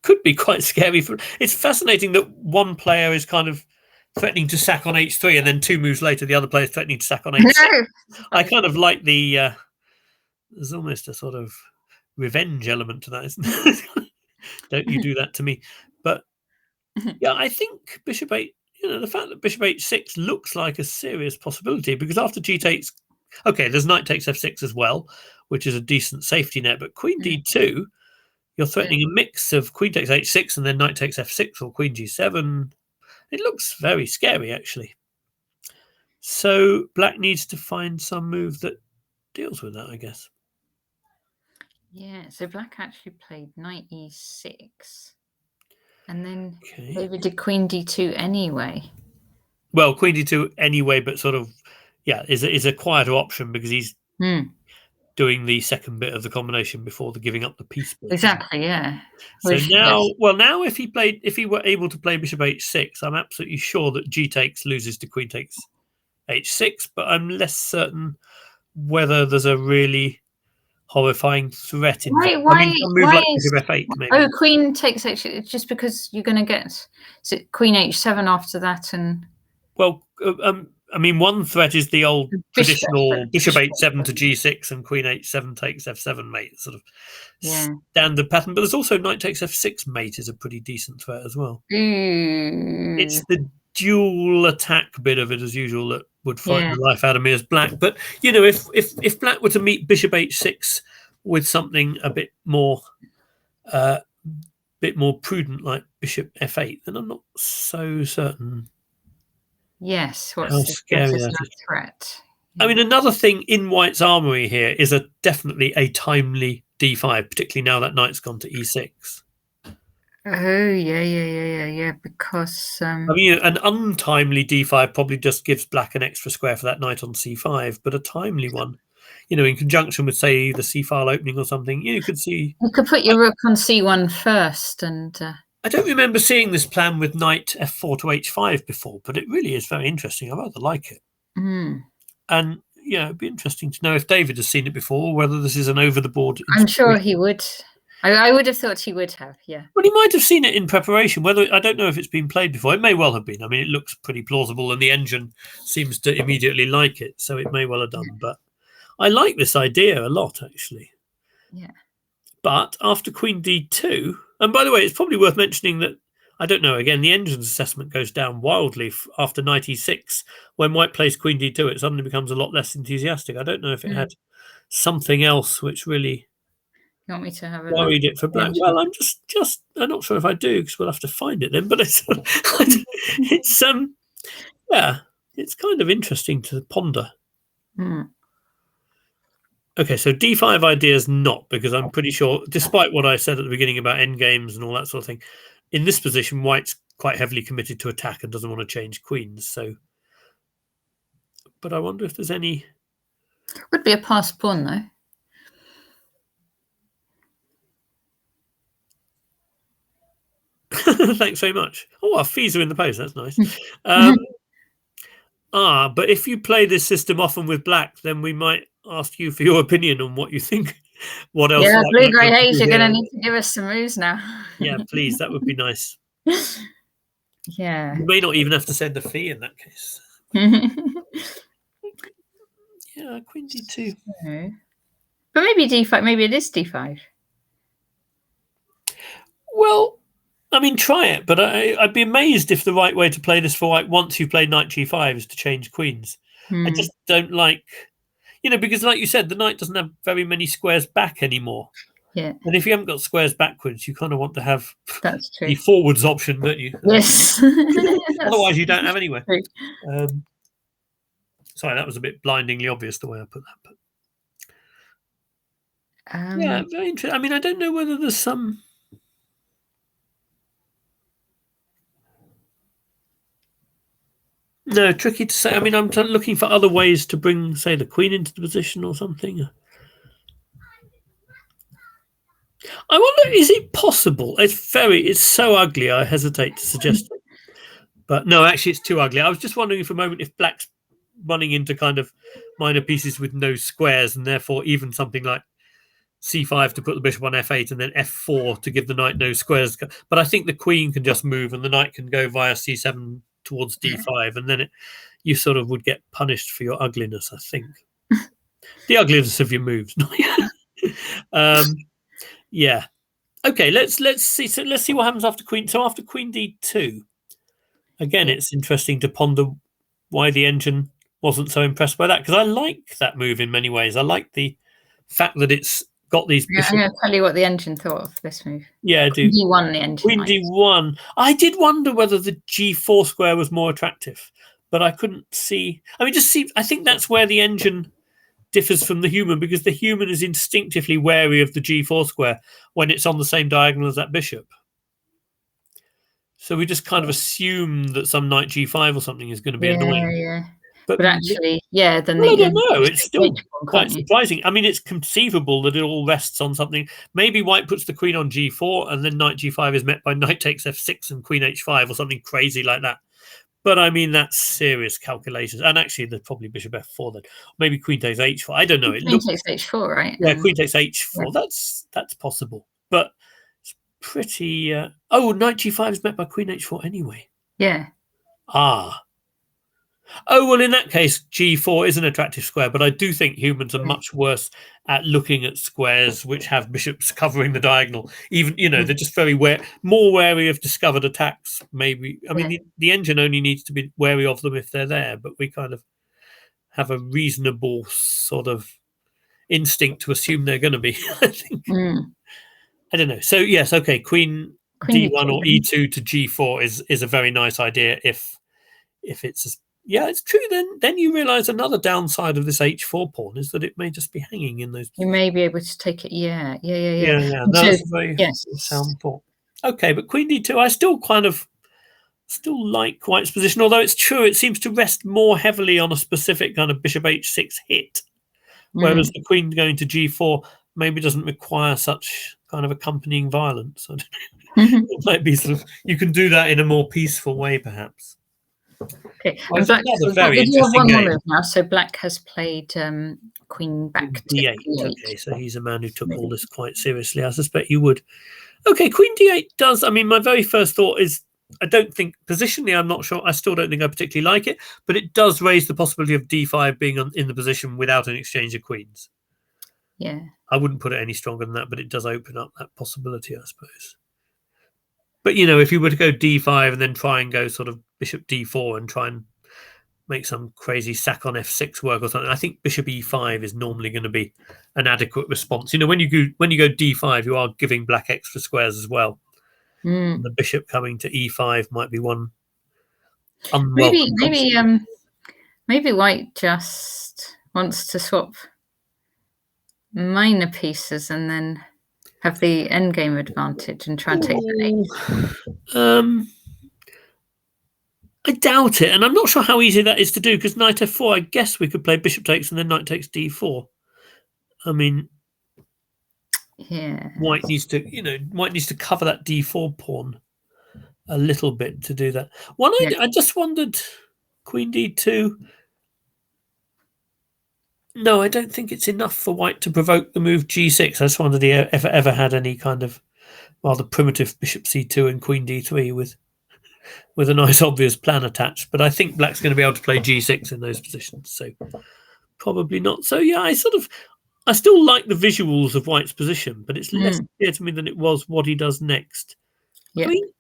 could be quite scary. It's fascinating that one player is kind of threatening to sack on h3, and then 2 moves later, the other player is threatening to sack on h6. I kind of like the. There's almost a sort of revenge element to that, isn't there? Don't you do that to me? But yeah, I think bishop 8. The fact that bishop h6 looks like a serious possibility, because after g takes, okay, there's knight takes f6 as well, which is a decent safety net. But queen d2, you're threatening a mix of queen takes h6 and then knight takes f6 or queen g7. It looks very scary, actually. So black needs to find some move that deals with that, I guess. Yeah, so black actually played knight e6. And then David did queen d2 anyway. Well, queen d2 anyway, but sort of, is a quieter option because he's doing the second bit of the combination before the giving up the piece bit. Exactly, yeah. So now if he were able to play bishop h6, I'm absolutely sure that g takes loses to queen takes h6, but I'm less certain whether there's a really horrifying threat in Why move like bishop f8 maybe. Oh, queen takes h6. It's just because you're going to get queen h7 after that, and well, I mean, one threat is the old traditional bishop h7 to g6 and queen h7 takes f7 mate sort of standard pattern. But there's also knight takes f6 mate is a pretty decent threat as well. It's the dual attack bit of it, as usual, that would frighten the life out of me as black. But if black were to meet bishop h6 with something a bit more prudent like bishop f8, then I'm not so certain. Yes, how scary that is. Threat. I mean, another thing in white's armory here is definitely a timely d5, particularly now that knight's gone to e6. Oh yeah. Because I mean, an untimely d5 probably just gives black an extra square for that knight on c5, but a timely one, in conjunction with, say, the c-file opening or something, you could see. You could put your rook on c1 first, and I don't remember seeing this plan with knight f4 to h5 before, but it really is very interesting. I rather like it. And it'd be interesting to know if David has seen it before, or whether this is an over-the-board. I'm sure he would. I would have thought he would have, yeah. Well, he might have seen it in preparation. I don't know if it's been played before. It may well have been. I mean, it looks pretty plausible, and the engine seems to immediately like it, so it may well have done. But I like this idea a lot, actually. Yeah. But after queen d2, and by the way, it's probably worth mentioning that, I don't know, again, the engine's assessment goes down wildly after knight e6. When white plays queen d2, it suddenly becomes a lot less enthusiastic. I don't know if it had something else which really you want me to have worried it for black. Well, I'm I'm not sure if I do, because we'll have to find it then. But it's it's kind of interesting to ponder. Okay, so d5 idea is not, because I'm pretty sure, despite what I said at the beginning about endgames and all that sort of thing, in this position, white's quite heavily committed to attack and doesn't want to change queens. So, but I wonder if there's any. Would be a passed pawn, though. Thanks very much. Oh, our fees are in the post. That's nice. But if you play this system often with black, then we might ask you for your opinion on what you think. What else? Yeah, blue grey haze, you're going to need to give us some moves now. Yeah, please. That would be nice. Yeah. You may not even have to send a fee in that case. Yeah, queen d2. But maybe d5. Maybe it is d5. Well, I mean, try it, but I'd be amazed if the right way to play this for white once you play knight g5 is to change queens. I just don't like, because like you said, the knight doesn't have very many squares back anymore. Yeah. And if you haven't got squares backwards, you kind of want to have the forwards option, don't you? Yes. Otherwise, you don't have anywhere. Sorry, that was a bit blindingly obvious the way I put that. But yeah, very interesting. I mean, I don't know whether there's some. No, tricky to say. I mean, I'm looking for other ways to bring, say, the queen into the position or something. I wonder, is it possible? It's so ugly, I hesitate to suggest it. But no, actually, it's too ugly. I was just wondering for a moment if black's running into kind of minor pieces with no squares, and therefore even something like c5 to put the bishop on f8 and then f4 to give the knight no squares. But I think the queen can just move and the knight can go via c7 towards d5, and then you sort of would get punished for your ugliness, I think. The ugliness of your moves. Yeah. Okay, let's see. So let's see what happens after queen. So after queen d2, again, it's interesting to ponder why the engine wasn't so impressed by that, because I like that move in many ways. I like the fact that it's got these bishops. I'm going to tell you what the engine thought of this move. Yeah, Queen d1, the engine. Queen d1. I did wonder whether the g4 square was more attractive, but I couldn't see. I mean, I think that's where the engine differs from the human, because the human is instinctively wary of the g4 square when it's on the same diagonal as that bishop. So we just kind of assume that some knight g5 or something is going to be annoying. Yeah. But actually, then I don't know. It's still quite surprising. I mean, it's conceivable that it all rests on something. Maybe white puts the queen on g4 and then knight g5 is met by knight takes f6 and queen h5 or something crazy like that. But I mean, that's serious calculations. And actually, there's probably bishop f4 then. Maybe queen takes h4. I don't know. Queen takes h4, right? Yeah, queen takes h4. Yeah. That's possible. But it's pretty... knight g5 is met by queen h4 anyway. Yeah. Oh, well, in that case, g4 is an attractive square, but I do think humans are much worse at looking at squares which have bishops covering the diagonal. Even, they're just more wary of discovered attacks, maybe. I mean, the engine only needs to be wary of them if they're there, but we kind of have a reasonable sort of instinct to assume they're going to be, I think. I don't know. So, yes, okay, queen d1 or e2 to g4 is a very nice idea if it's yeah, it's true. Then you realise another downside of this h4 pawn is that it may just be hanging in those. You may be able to take it. Yeah. That's a very sound thought. Okay, but queen d2, I still like white's position. Although it's true, it seems to rest more heavily on a specific kind of bishop h6 hit, whereas the queen going to g4 maybe doesn't require such kind of accompanying violence. I don't know. It might be sort of, you can do that in a more peaceful way, perhaps. Okay, and black, we do have one more move now. So black has played queen back to d8. Okay, so he's a man who took all this quite seriously. I suspect you would. Okay, queen d8 does. I mean, my very first thought is I don't think positionally. I'm not sure. I still don't think I particularly like it, but it does raise the possibility of d5 being in the position without an exchange of queens. Yeah, I wouldn't put it any stronger than that, but it does open up that possibility, I suppose. But, if you were to go d5 and then try and go sort of bishop d4 and try and make some crazy sack on f6 work or something, I think bishop e5 is normally going to be an adequate response. When you go d5, you are giving black extra squares as well. The bishop coming to e5 might be one unwelcome. Maybe white just wants to swap minor pieces and then have the endgame advantage and try and take the I doubt it, and I'm not sure how easy that is to do, because knight f4, I guess we could play bishop takes and then knight takes d4. I mean, white needs to cover that d4 pawn a little bit to do that. I just wondered, queen d2. No, I don't think it's enough for white to provoke the move g6. I just wondered he ever had any kind of rather primitive bishop c2 and queen d3 with a nice obvious plan attached. But I think black's going to be able to play g6 in those positions, so probably not. So yeah, I still like the visuals of white's position, but it's less clear to me than it was what he does next. I mean,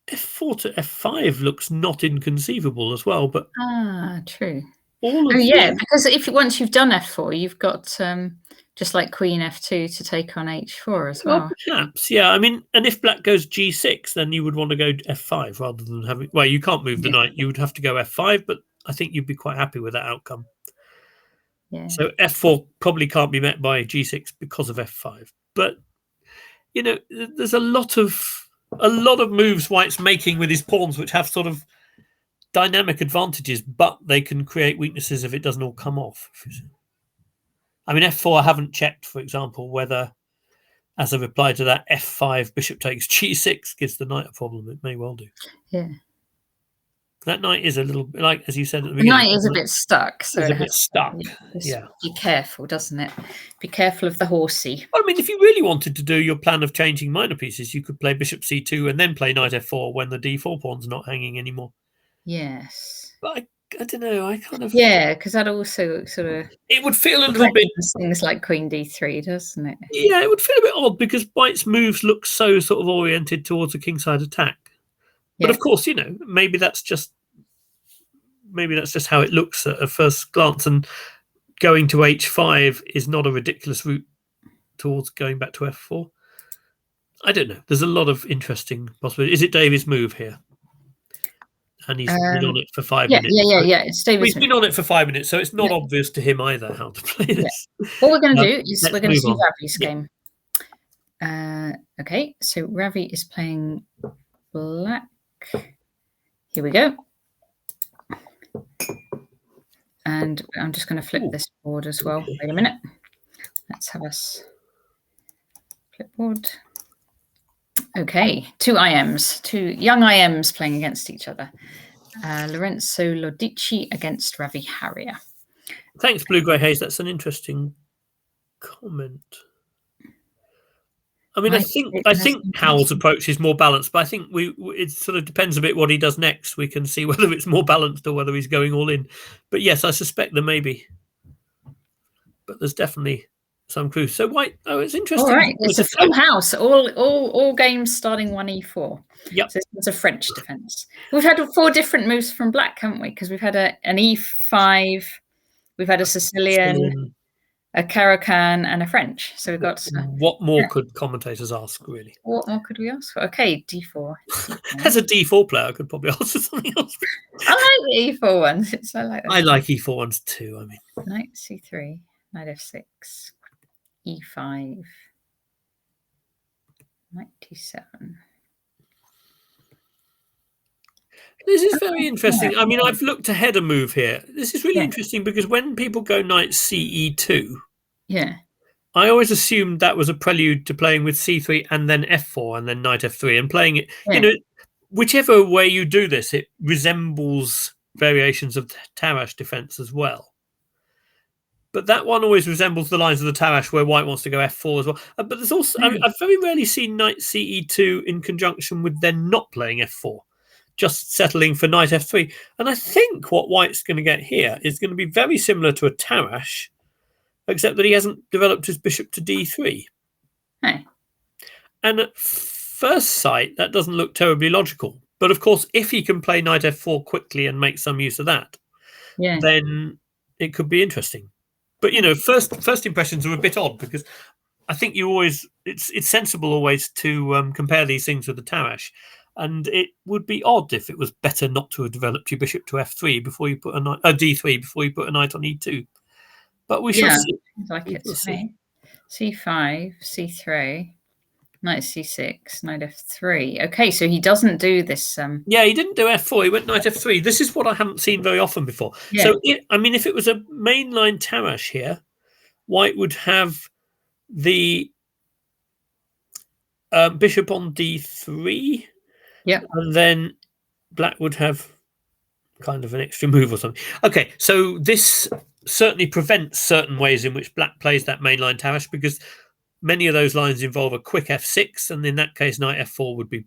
f4 to f5 looks not inconceivable as well, but true. Because once you've done f4, you've got just like queen f2 to take on h4 as well. Perhaps, yeah. I mean, and if black goes g6, then you would want to go f5 rather than having... Well, you can't move the knight. You would have to go f5, but I think you'd be quite happy with that outcome. Yeah. So f4 probably can't be met by g6 because of f5. But, there's a lot of moves white's making with his pawns which have sort of dynamic advantages, but they can create weaknesses if it doesn't all come off. I mean, f4, I haven't checked, for example, whether as a reply to that f5, bishop takes g6 gives the knight a problem. It may well do. Yeah. That knight is a little bit, like, as you said at the The beginning, knight is a bit stuck, so it's it a bit has stuck. to be careful, doesn't it? Be careful of the horsey. Well, I mean, if you really wanted to do your plan of changing minor pieces, you could play bishop c2 and then play knight f4 when the d4 pawn's not hanging anymore. Yes. But I don't know. I kind of because that also sort of it would feel a little bit things like queen d3, doesn't it? Yeah, it would feel a bit odd because White's moves look so sort of oriented towards a kingside attack. But of course, maybe that's just how it looks at first glance, and going to h5 is not a ridiculous route towards going back to f4. I don't know. There's a lot of interesting possibilities. Is it Davy's move here? And he's been on it for 5 minutes. Yeah. It's Davy's He's been on it for 5 minutes, so it's not obvious to him either how to play this. What we're going to do is we're going to see on. Ravi's game. Okay, so Ravi is playing black. Here we go. And I'm just going to flip this board as well. Wait a minute. Let's have us flipboard. Okay, two IMs, two young IMs playing against each other. Lorenzo Lodici against Ravi Harrier. Thanks, Blue Grey Haze. That's an interesting comment. I mean, I think Howell's approach is more balanced, but I think it sort of depends a bit what he does next. We can see whether it's more balanced or whether he's going all in. But yes, I suspect there may be. But there's definitely some clues. So White, it's interesting. All right, it's a full house. All games starting 1e4. Yep. So this is a French defense. We've had 4 different moves from Black, haven't we? Because we've had an e5, we've had a Sicilian, a Caracan, and a French. So we've got. What more could commentators ask, really? What more could we ask for? Okay, d4. As a d4 player, I could probably ask for something else. I like the e4 ones. I like that. I like e4 ones too. I mean, knight c3, knight f6, e5, knight d7. This is very interesting. I mean, I've looked ahead a move here. This is really interesting because when people go knight ce2, I always assumed that was a prelude to playing with c3 and then f4 and then knight f3 and playing it. Whichever way you do this, it resembles variations of the Tarrasch defense as well. But that one always resembles the lines of the Tarrasch where White wants to go f4 as well. But there's also, I've very rarely seen knight ce2 in conjunction with then not playing f4. Just settling for knight f3. And I think what White's going to get here is going to be very similar to a Tarrasch, except that he hasn't developed his bishop to d3. Hey. And at first sight, that doesn't look terribly logical. But of course, if he can play knight f4 quickly and make some use of that, then it could be interesting. But, first impressions are a bit odd because I think it's sensible always to compare these things with the Tarrasch. And it would be odd if it was better not to have developed your bishop to f3 before you put a knight, d3 before you put a knight on e2. But we shall see. Like it to me. c5, c3, knight c6, knight f3. Okay, so he doesn't do this. Yeah, he didn't do f4. He went knight f3. This is what I haven't seen very often before. Yeah. So, if it was a mainline Tarrasch here, White would have the bishop on d3. Yeah. And then Black would have kind of an extra move or something. Okay, so this certainly prevents certain ways in which Black plays that mainline Tarrasch because many of those lines involve a quick f6, and in that case, knight f4 would be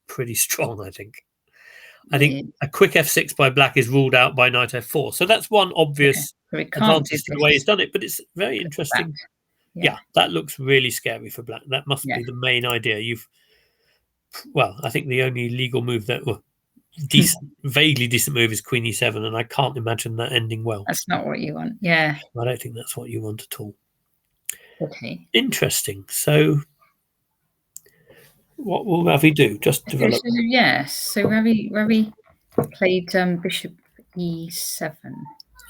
pretty strong, I think. I think a quick f6 by Black is ruled out by knight f4. So that's one obvious advantage to the way he's done it, but it's very interesting. Yeah, that looks really scary for Black. That must be the main idea. I think the only legal move that vaguely decent move is queen e7, and I can't imagine that ending well. That's not what you want. Yeah. I don't think that's what you want at all. Okay. Interesting. So what will Ravi do? Just develop. Yes. So Ravi played bishop e7.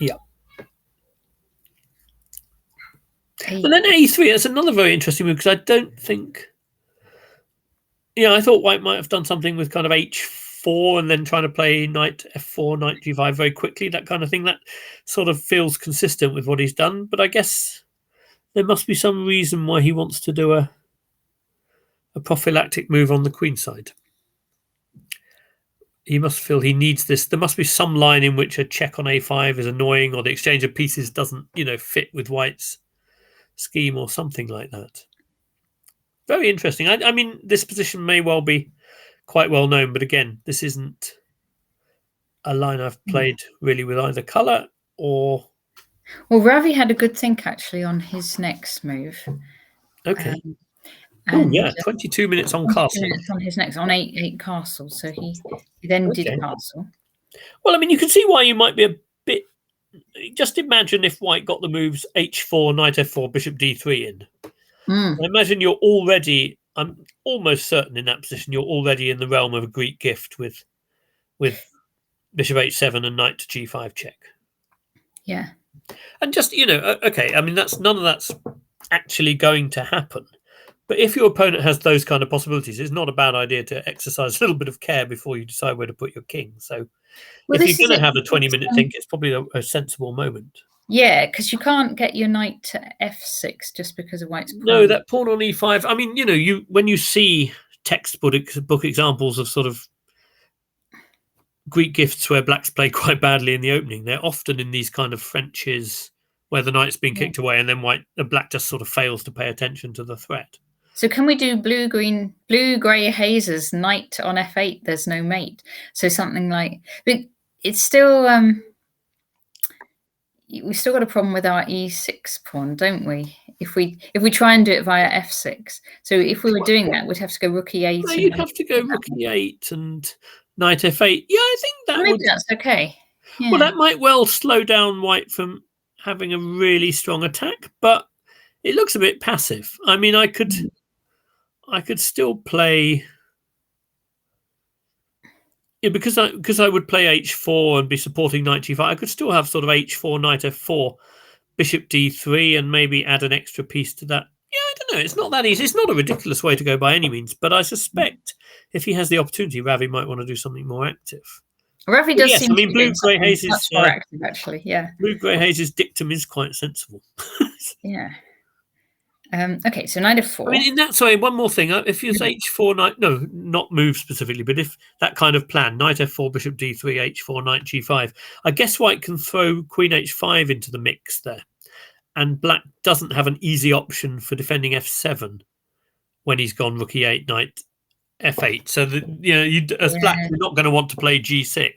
Yeah. And then a3, that's another very interesting move because I don't think... I thought White might have done something with kind of h4 and then trying to play knight f4, knight g5 very quickly, that kind of thing. That sort of feels consistent with what he's done. But I guess there must be some reason why he wants to do a a prophylactic move on the queen side. He must feel he needs this. There must be some line in which a check on a5 is annoying, or the exchange of pieces doesn't, fit with white's scheme, or something like that. Very interesting. I mean, this position may well be quite well known, but again, this isn't a line I've played really with either colour or. Well, Ravi had a good think actually on his next move. Okay. Oh yeah, 22 minutes on castle. Minutes on his next on eight castle. So he then did castle. Well, I mean, you can see why you might be a bit. Just imagine if white got the moves h4, knight f4, bishop d3 in. I imagine you're already. I'm almost certain in that position you're already in the realm of a Greek gift with bishop h7 and knight to g5 check. Yeah. And just okay. I mean, none of that's actually going to happen. But if your opponent has those kind of possibilities, it's not a bad idea to exercise a little bit of care before you decide where to put your king. So if you're going to have a 20-minute think, it's probably a sensible moment. Yeah, because you can't get your knight to f6 just because of white's pawn. No, that pawn on e5. I mean, when you see textbook examples of sort of Greek gifts where blacks play quite badly in the opening, they're often in these kind of Frenches where the knight's been kicked away and then black just sort of fails to pay attention to the threat. So can we do blue-grey hazes, knight on f8, there's no mate. So something like, but it's still, we've still got a problem with our e6 pawn, don't we? If we try and do it via f6. So if we were doing that, we'd have to go rook e8. No, you'd have to go rook e8 and knight f8. Yeah, I think that that's okay. Yeah. Well, that might well slow down white from having a really strong attack, but it looks a bit passive. I mean, I could still play because I would play h4 and be supporting knight g5. I could still have sort of h4, knight f4, bishop d3, and maybe add an extra piece to that. Yeah, I don't know. It's not that easy. It's not a ridiculous way to go by any means, but I suspect if he has the opportunity, Ravi might want to do something more active. Ravi does seem to be blue-grey hazes much more active, actually. Yeah. Blue-grey hazes dictum is quite sensible. Yeah. Okay, so knight f4. I mean, in that, sorry, one more thing. If you say h4, knight, no, not move specifically, but if that kind of plan, knight f4, bishop d3, h4, knight g5, I guess white can throw queen h5 into the mix there. And black doesn't have an easy option for defending f7 when he's gone rook e8, knight f8. So that as black, you're not going to want to play g6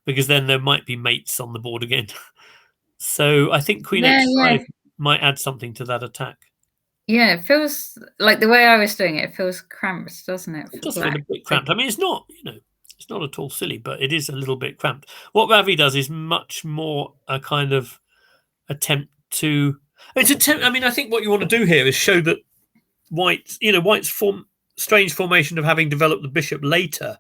because then there might be mates on the board again. So I think queen h5 might add something to that attack. Yeah, it feels like the way I was doing it feels cramped, doesn't it? It does feel a bit cramped. I mean, it's not, it's not at all silly, but it is a little bit cramped. What Ravi does is much more a kind of attempt to. I mean, I think what you want to do here is show that white's strange formation of having developed the bishop later.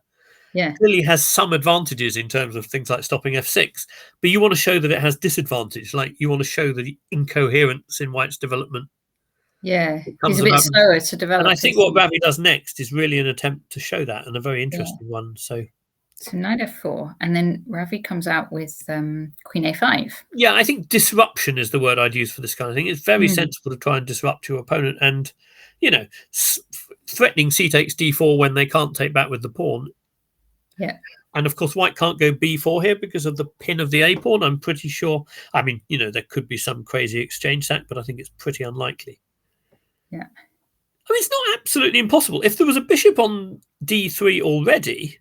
Yeah, clearly has some advantages in terms of things like stopping f6, but you want to show that it has disadvantage. Like you want to show the incoherence in white's development. Yeah, he's a bit slower to develop. And I think what Ravi does next is really an attempt to show that, and a very interesting one. So knight f4, and then Ravi comes out with queen a5. Yeah, I think disruption is the word I'd use for this kind of thing. It's very sensible to try and disrupt your opponent, and threatening c takes d4 when they can't take back with the pawn. Yeah. And of course, white can't go b4 here because of the pin of the a pawn. I'm pretty sure. I mean, there could be some crazy exchange sack, but I think it's pretty unlikely. Yeah. I mean, it's not absolutely impossible. If there was a bishop on d3 already,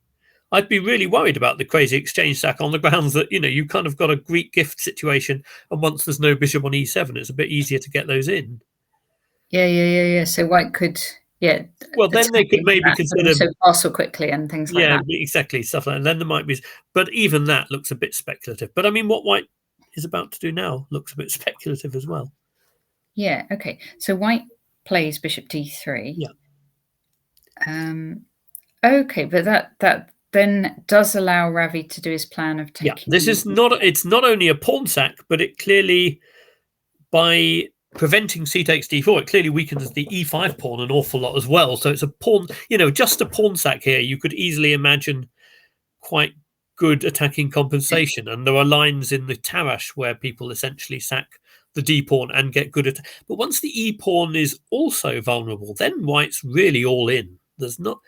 I'd be really worried about the crazy exchange sack on the grounds that, you kind of got a Greek gift situation. And once there's no bishop on e7, it's a bit easier to get those in. Yeah. So white could, well, then they could maybe consider castle quickly and things like that. Yeah, exactly, stuff like that. And then there might be, but even that looks a bit speculative. But I mean, what white is about to do now looks a bit speculative as well. Yeah. Okay. So white plays bishop d3. Yeah. Okay, but that then does allow Ravi to do his plan of taking. Yeah, this is not. It's not only a pawn sack, but it clearly, by preventing c takes d4, it clearly weakens the e5 pawn an awful lot as well. So it's a pawn. Just a pawn sack here. You could easily imagine quite good attacking compensation, and there are lines in the Tarash where people essentially sack the d pawn and get good at. But once the e pawn is also vulnerable, then white's really all in. There's not,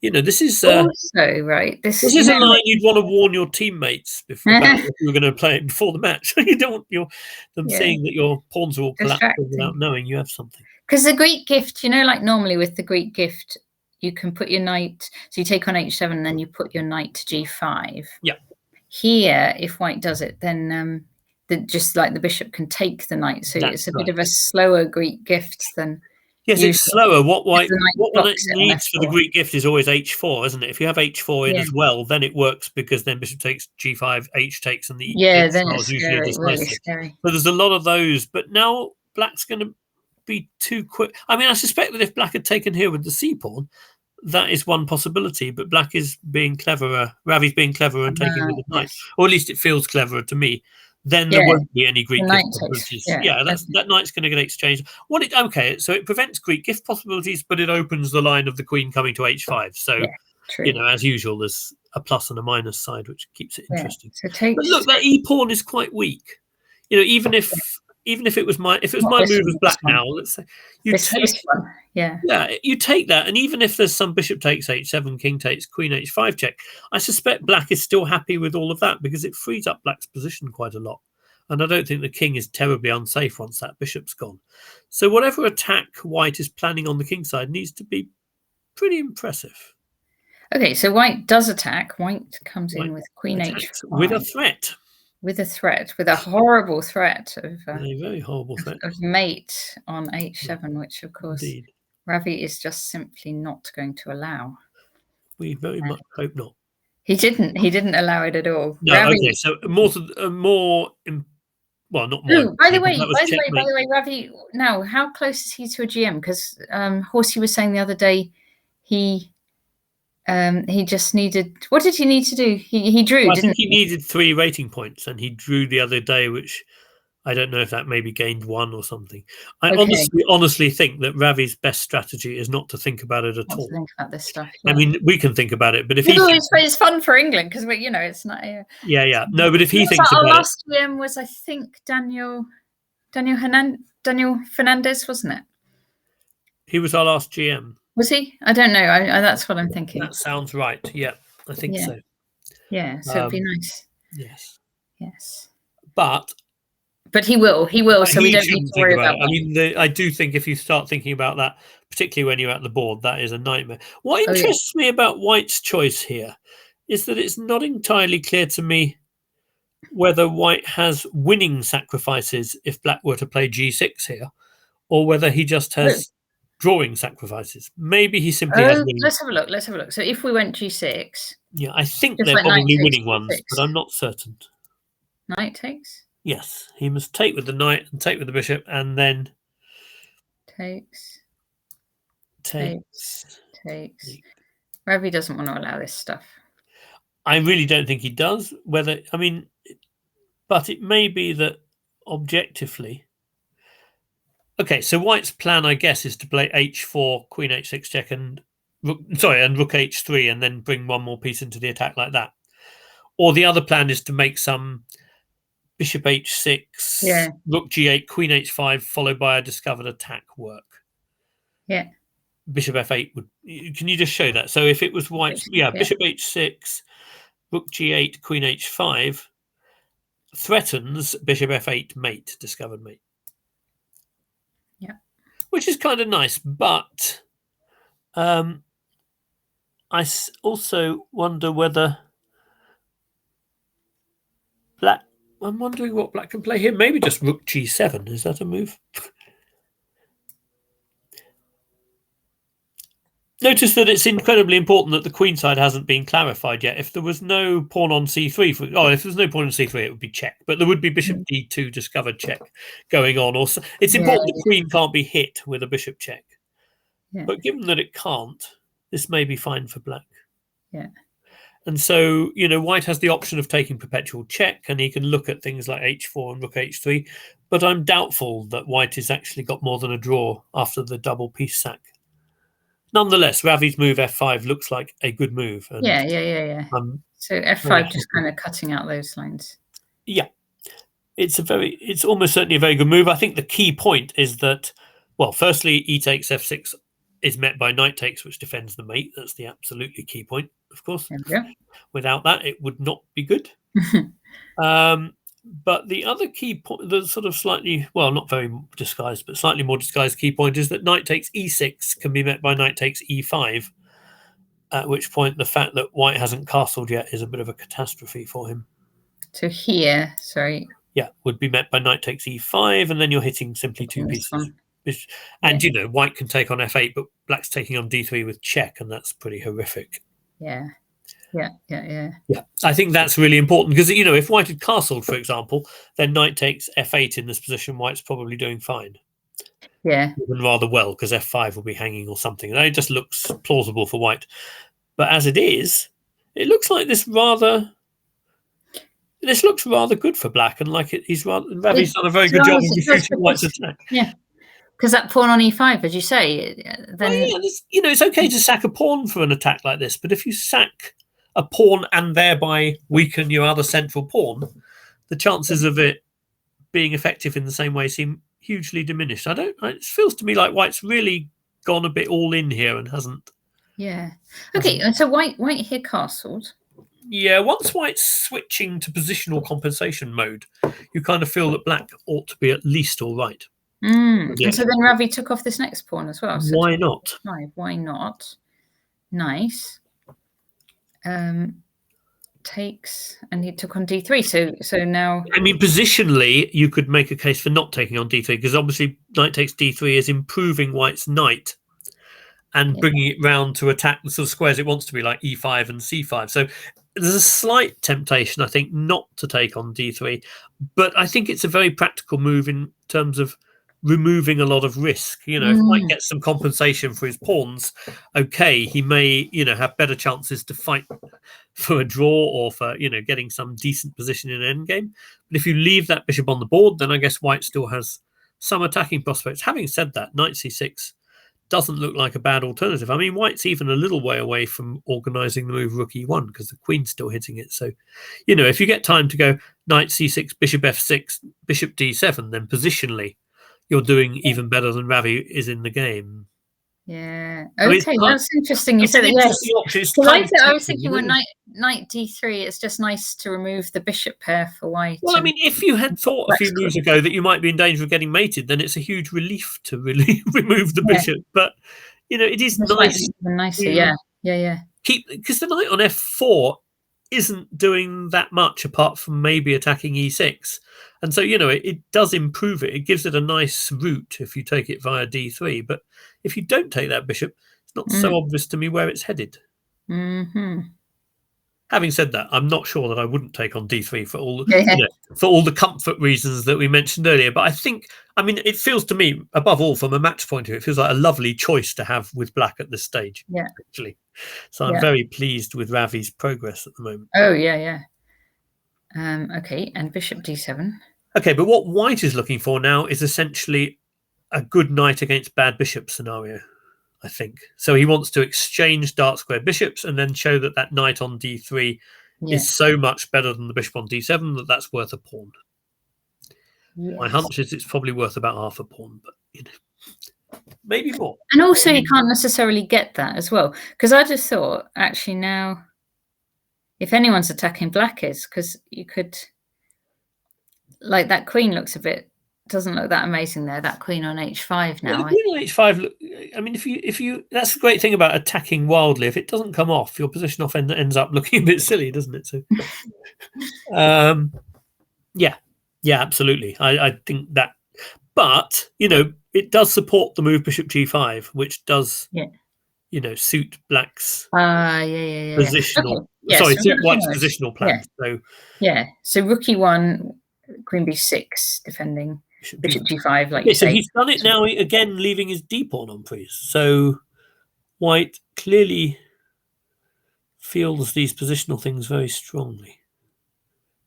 this is Also, right, this is a line you'd want to warn your teammates about if you were going to play it before the match. You don't want them seeing that your pawns are all collapsing without knowing you have something. Because the Greek gift, like normally with the Greek gift, you can put your knight, so you take on h7 and then you put your knight to g5. Yeah. Here, if white does it, then just like the bishop can take the knight. So it's a bit of a slower Greek gift than. Yes, it's slower. What one needs for the Greek gift is always h4, isn't it? If you have h4 in as well, then it works because then bishop takes g5, h takes, and the then it's scary, really scary. So there's a lot of those, but now black's going to be too quick. I mean, I suspect that if black had taken here with the c pawn, that is one possibility, but black is being cleverer. Ravi's being cleverer and taking with the knight, or at least it feels cleverer to me. Then there won't be any Greek gift possibilities. That knight's going to get exchanged. So it prevents Greek gift possibilities, but it opens the line of the queen coming to h5. So, as usual, there's a plus and a minus side, which keeps it interesting. So but look, that e pawn is quite weak. Even if it was my move as black now, let's say you take that, and even if there's some bishop takes h7, king takes, queen h5 check, I suspect black is still happy with all of that because it frees up black's position quite a lot. And I don't think the king is terribly unsafe once that bishop's gone. So whatever attack white is planning on the king side needs to be pretty impressive. Okay, so white does attack. White comes in with queen h5 with a threat. With a horrible threat of a very horrible threat of mate on h7, which of course Ravi is just simply not going to allow. We very much hope not. He didn't allow it at all. No, Ravi, so more. Well, not more. Ooh, by the way, Ravi. Now, how close is he to a GM? Because Horsey was saying the other day, he just needed. What did he need to do? He drew. I think he needed 3 rating points, and he drew the other day, which I don't know if that maybe gained 1 or something. I honestly think that Ravi's best strategy is not to think about it at all. Think about this stuff. I mean, we can think about it, but if it's fun for England because it's not. No, but if he thinks about it, our last GM was, I think, Daniel Fernandez, wasn't it? He was our last GM. Was he? I don't know. That's what I'm thinking. That sounds right. Yeah, I think so. Yeah, so it'd be nice. Yes. But he will. So we don't need to worry about that. I mean, I do think if you start thinking about that, particularly when you're at the board, that is a nightmare. What interests me about White's choice here is that it's not entirely clear to me whether White has winning sacrifices if Black were to play g6 here, or whether he just has drawing sacrifices. Maybe he simply has winning. Let's have a look. So if we went g6... Yeah, I think they're probably winning ones, but I'm not certain. Knight takes? Yes, he must take with the knight and take with the bishop, and then takes. Ravi doesn't want to allow this stuff. I really don't think he does. But it may be that objectively. Okay, so White's plan, I guess, is to play h4, queen h6 check, and rook h3, and then bring one more piece into the attack like that. Or the other plan is to make some bishop h6, rook g8, queen h5, followed by a discovered attack work. Yeah. Bishop f8 would. Can you just show that? So if it was White's, bishop h6, rook g8, queen h5 threatens bishop f8 mate, discovered mate. Yeah. Which is kind of nice, but I also wonder whether Black. I'm wondering what Black can play here. Maybe just rook g7. Is that a move? Notice that it's incredibly important that the queen side hasn't been clarified yet. If there was no pawn on c3, if there's no pawn on c3, it would be check. But there would be bishop d2 discovered check going on. Also, it's important the queen can't be hit with a bishop check. Yeah. But given that it can't, this may be fine for Black. Yeah. And so, White has the option of taking perpetual check, and he can look at things like h4 and rook h3. But I'm doubtful that White has actually got more than a draw after the double piece sack. Nonetheless, Ravi's move f5 looks like a good move. And, yeah. So f5 just kind of cutting out those lines. Yeah. it's almost certainly a very good move. I think the key point is that, well, firstly, e takes f6 is met by knight takes, which defends the mate. That's the absolutely key point, of course. There we go. Without that, it would not be good. But the other key point, the sort of slightly, well, not very disguised, but slightly more disguised key point is that knight takes e6 can be met by knight takes e5, at which point the fact that white hasn't castled yet is a bit of a catastrophe for him. So here, sorry. Yeah, would be met by knight takes e5, and then you're hitting simply two pieces. And, white can take on f8, but black's taking on d3 with check, and that's pretty horrific. Yeah. I think that's really important because, if white had castled, for example, then knight takes f8 in this position, white's probably doing fine. Yeah. Even rather well, because f5 will be hanging or something. And it just looks plausible for white. But as it is, it looks like this looks rather good for black, and like Ravi's done a very good job of refuting white's attack. Yeah. Because that pawn on e5, as you say, then it's okay to sack a pawn for an attack like this, but if you sack a pawn and thereby weaken your other central pawn, the chances of it being effective in the same way seem hugely diminished. It feels to me like white's really gone a bit all in here and hasn't. Yeah. Okay, and so white here castled. Yeah, once white's switching to positional compensation mode, you kind of feel that black ought to be at least all right. And so then Ravi took off this next pawn as well. So why not? Why not? Nice. Takes, and he took on d3. So now, I mean, positionally, you could make a case for not taking on d3 because obviously knight takes d3 is improving white's knight and bringing it round to attack the sort of squares it wants to be, like e5 and c5. So there's a slight temptation, I think, not to take on d3, but I think it's a very practical move in terms of removing a lot of risk. If white gets some compensation for his pawns, okay, he may, have better chances to fight for a draw or for, getting some decent position in an endgame. But if you leave that bishop on the board, then I guess white still has some attacking prospects. Having said that, knight c6 doesn't look like a bad alternative. I mean, white's even a little way away from organising the move rook e1 because the queen's still hitting it. So, if you get time to go knight c6, bishop f6, bishop d7, then positionally, you're doing even better than Ravi is in the game. Yeah. Okay, that's interesting. You said that. Yes. I was thinking when knight d3, it's just nice to remove the bishop pair for white. Well, I mean, if you had thought a few moves ago that you might be in danger of getting mated, then it's a huge relief to really remove the bishop. But it is nice. Even nicer. Yeah. Because the knight on f4 isn't doing that much apart from maybe attacking e6. And so, it does improve it. It gives it a nice route if you take it via d3. But if you don't take that bishop, it's not so obvious to me where it's headed. Having said that, I'm not sure that I wouldn't take on d3 for all for all the comfort reasons that we mentioned earlier. But I think, it feels to me, above all, from a match point of view, it feels like a lovely choice to have with black at this stage. Yeah, actually. So I'm very pleased with Ravi's progress at the moment. Oh yeah. Okay, and bishop d7. Okay, but what white is looking for now is essentially a good knight against bad bishop scenario, I think. So he wants to exchange dark square bishops and then show that that knight on d3 is so much better than the bishop on d7 that that's worth a pawn. Yes. My hunch is it's probably worth about half a pawn, but maybe more. And also you can't necessarily get that as well, because I just thought, actually now, if anyone's attacking black is, because you could, like that queen doesn't look that amazing there, that queen on h5 now. Well, the queen on h5, if you that's the great thing about attacking wildly. If it doesn't come off, your position off ends up looking a bit silly, doesn't it? So yeah, absolutely. I think that, but it does support the move bishop g5, which does suit black's positional. Okay. Sorry, suit white's positional plan. So rook e1, queen b6, defending bishop g5, like you say. So he's done it now again, leaving his d pawn on priest. So white clearly feels these positional things very strongly.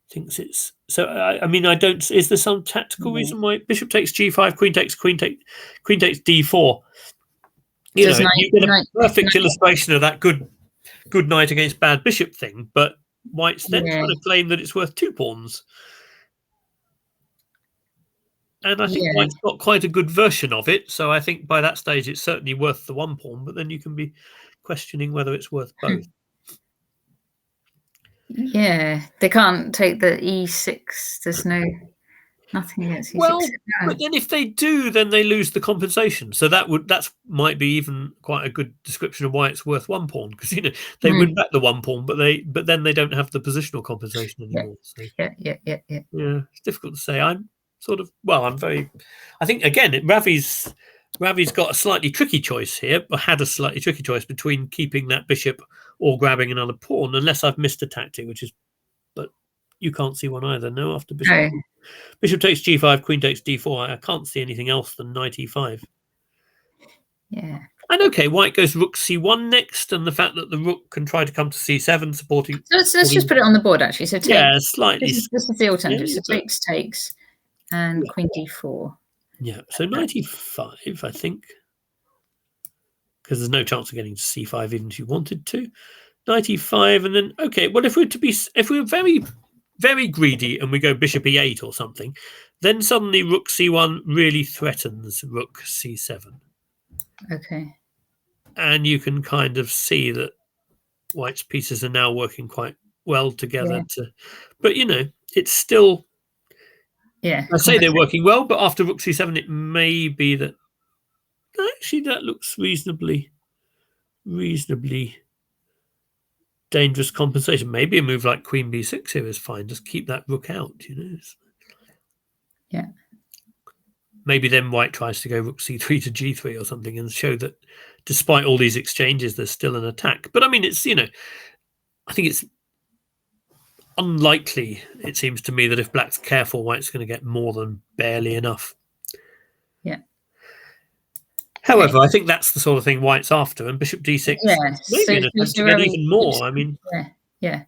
Thinks it's so. I don't. Is there some tactical reason why bishop takes g5, queen takes d4? You get a perfect illustration of that good knight against bad bishop thing. But white's then trying to claim that it's worth two pawns. And I think Yeah. White's got quite a good version of it. So I think by that stage, it's certainly worth the one pawn, but then you can be questioning whether it's worth both. Yeah, they can't take the e6. There's nothing against e6. Well, No. but then if they do, then they lose the compensation. So that might be even quite a good description of why it's worth one pawn, because they win back the one pawn, but then they don't have the positional compensation anymore. So Yeah. yeah, it's difficult to say. I'm very. I think again, Ravi's got a slightly tricky choice here, but had a slightly tricky choice between keeping that bishop or grabbing another pawn, unless I've missed a tactic, but you can't see one either. No, after bishop. No. Bishop takes g5, queen takes d4. I can't see anything else than knight e5. Yeah. And okay, white goes rook c1 next, and the fact that the rook can try to come to c7, supporting. So let's just put it on the board actually. So slightly. This is the alternative. So takes, and queen d4. Yeah. So knight e5, I think, because there's no chance of getting to c5 even if you wanted to. Knight e5, and then okay. Well, if we're very, very greedy and we go bishop e8 or something, then suddenly rook c1 really threatens rook c7. Okay. And you can kind of see that White's pieces are now working quite well together. But it's still. Yeah. I say they're working well, but after rook c7, it may be that actually that looks reasonably dangerous compensation. Maybe a move like queen b6 here is fine. Just keep that rook out. Yeah. Maybe then White tries to go rook c3 to g3 or something and show that despite all these exchanges, there's still an attack. But I mean, it's I think it's unlikely, it seems to me, that if Black's careful, White's going to get more than barely enough. Yeah. However, I think that's the sort of thing White's after, and bishop d6 maybe an attempt to get even more. I mean, yeah.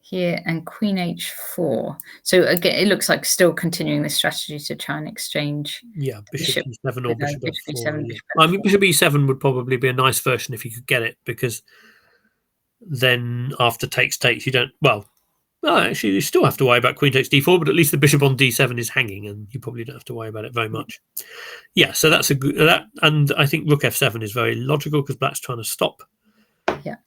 Here and queen h4. So again, it looks like still continuing this strategy to try and exchange. Yeah, bishop e7 or bishop f4. Bishop I mean, bishop e7 would probably be a nice version if you could get it, because then after takes, you don't. Well, actually, you still have to worry about queen takes d4, but at least the bishop on d7 is hanging, and you probably don't have to worry about it very much. Yeah, so that's a good and I think rook f7 is very logical because Black's trying to stop. Yeah.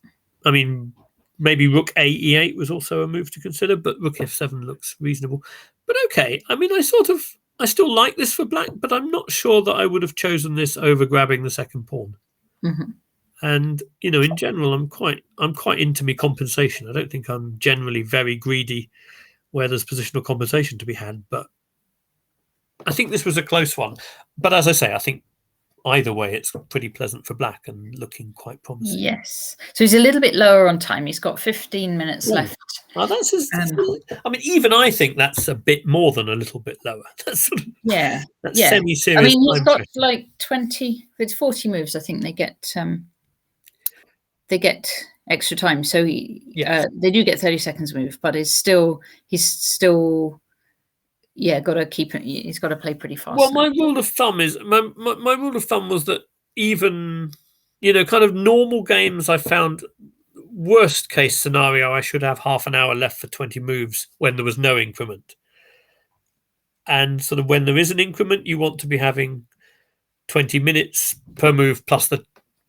I mean, maybe rook a e8 was also a move to consider, but rook f7 looks reasonable. But okay, I mean, I still like this for Black, but I'm not sure that I would have chosen this over grabbing the second pawn. Mm-hmm. And in general, I'm quite into me compensation. I don't think I'm generally very greedy where there's positional compensation to be had, but I think this was a close one. But as I say, I think either way, it's pretty pleasant for Black and looking quite promising. Yes. So he's a little bit lower on time. He's got 15 minutes left. Oh, that's I mean, even I think that's a bit more than a little bit lower. That's sort of, that's semi-serious. I mean, he's got like 20. It's 40 moves. I think they get extra time. So they do get 30 seconds move, but he's still got to keep it. He's got to play pretty fast. Well, my rule of thumb is my rule of thumb was that even kind of normal games, I found worst case scenario I should have half an hour left for 20 moves when there was no increment, and sort of when there is an increment, you want to be having 20 minutes per move plus the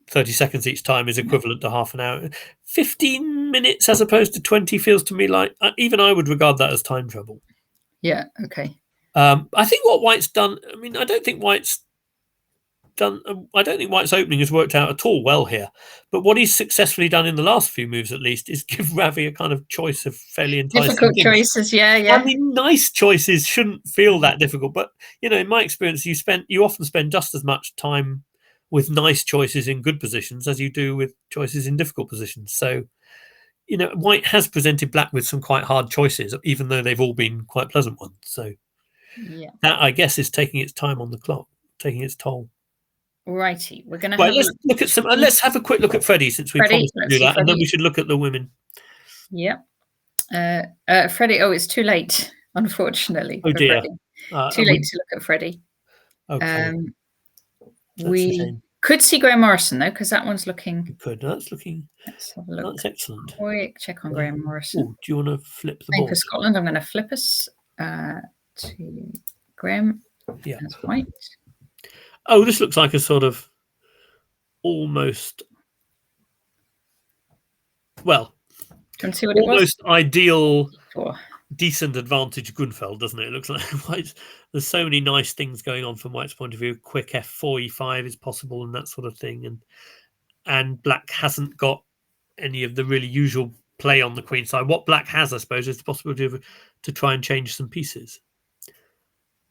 30 seconds each time is equivalent to half an hour. 15 minutes as opposed to 20 feels to me like even I would regard that as time trouble. Yeah. Okay. I think what White's done. I mean, I don't think White's opening has worked out at all well here. But what he's successfully done in the last few moves, at least, is give Ravi a kind of choice of fairly enticing difficult choices. Yeah. I mean, nice choices shouldn't feel that difficult, but in my experience, you often spend just as much time with nice choices in good positions as you do with choices in difficult positions. So, White has presented Black with some quite hard choices, even though they've all been quite pleasant ones. So, that I guess is taking its time on the clock, taking its toll. Righty, we're going to let's look at some. Let's have a quick look at Freddie since we promised to do that, and then we should look at the women. Yeah, Freddie. Oh, it's too late, unfortunately. Oh dear, too late to look at Freddie. Okay, we could see Graham Morrison though, because that one's looking. We could. That's looking. Let's have a look. That's excellent. Quick check on Graham Morrison. Do you want to flip the board? For Scotland, I'm going to flip us to Graham. Yeah. That's white. Oh, this looks like a sort of almost, well, Can see what it was? almost ideal, Four. decent advantage Grunfeld, doesn't it? It looks like White's, there's so many nice things going on from White's point of view. Quick F4, E5 is possible and that sort of thing. And Black hasn't got any of the really usual play on the queen side. What Black has, I suppose, is the possibility to try and change some pieces.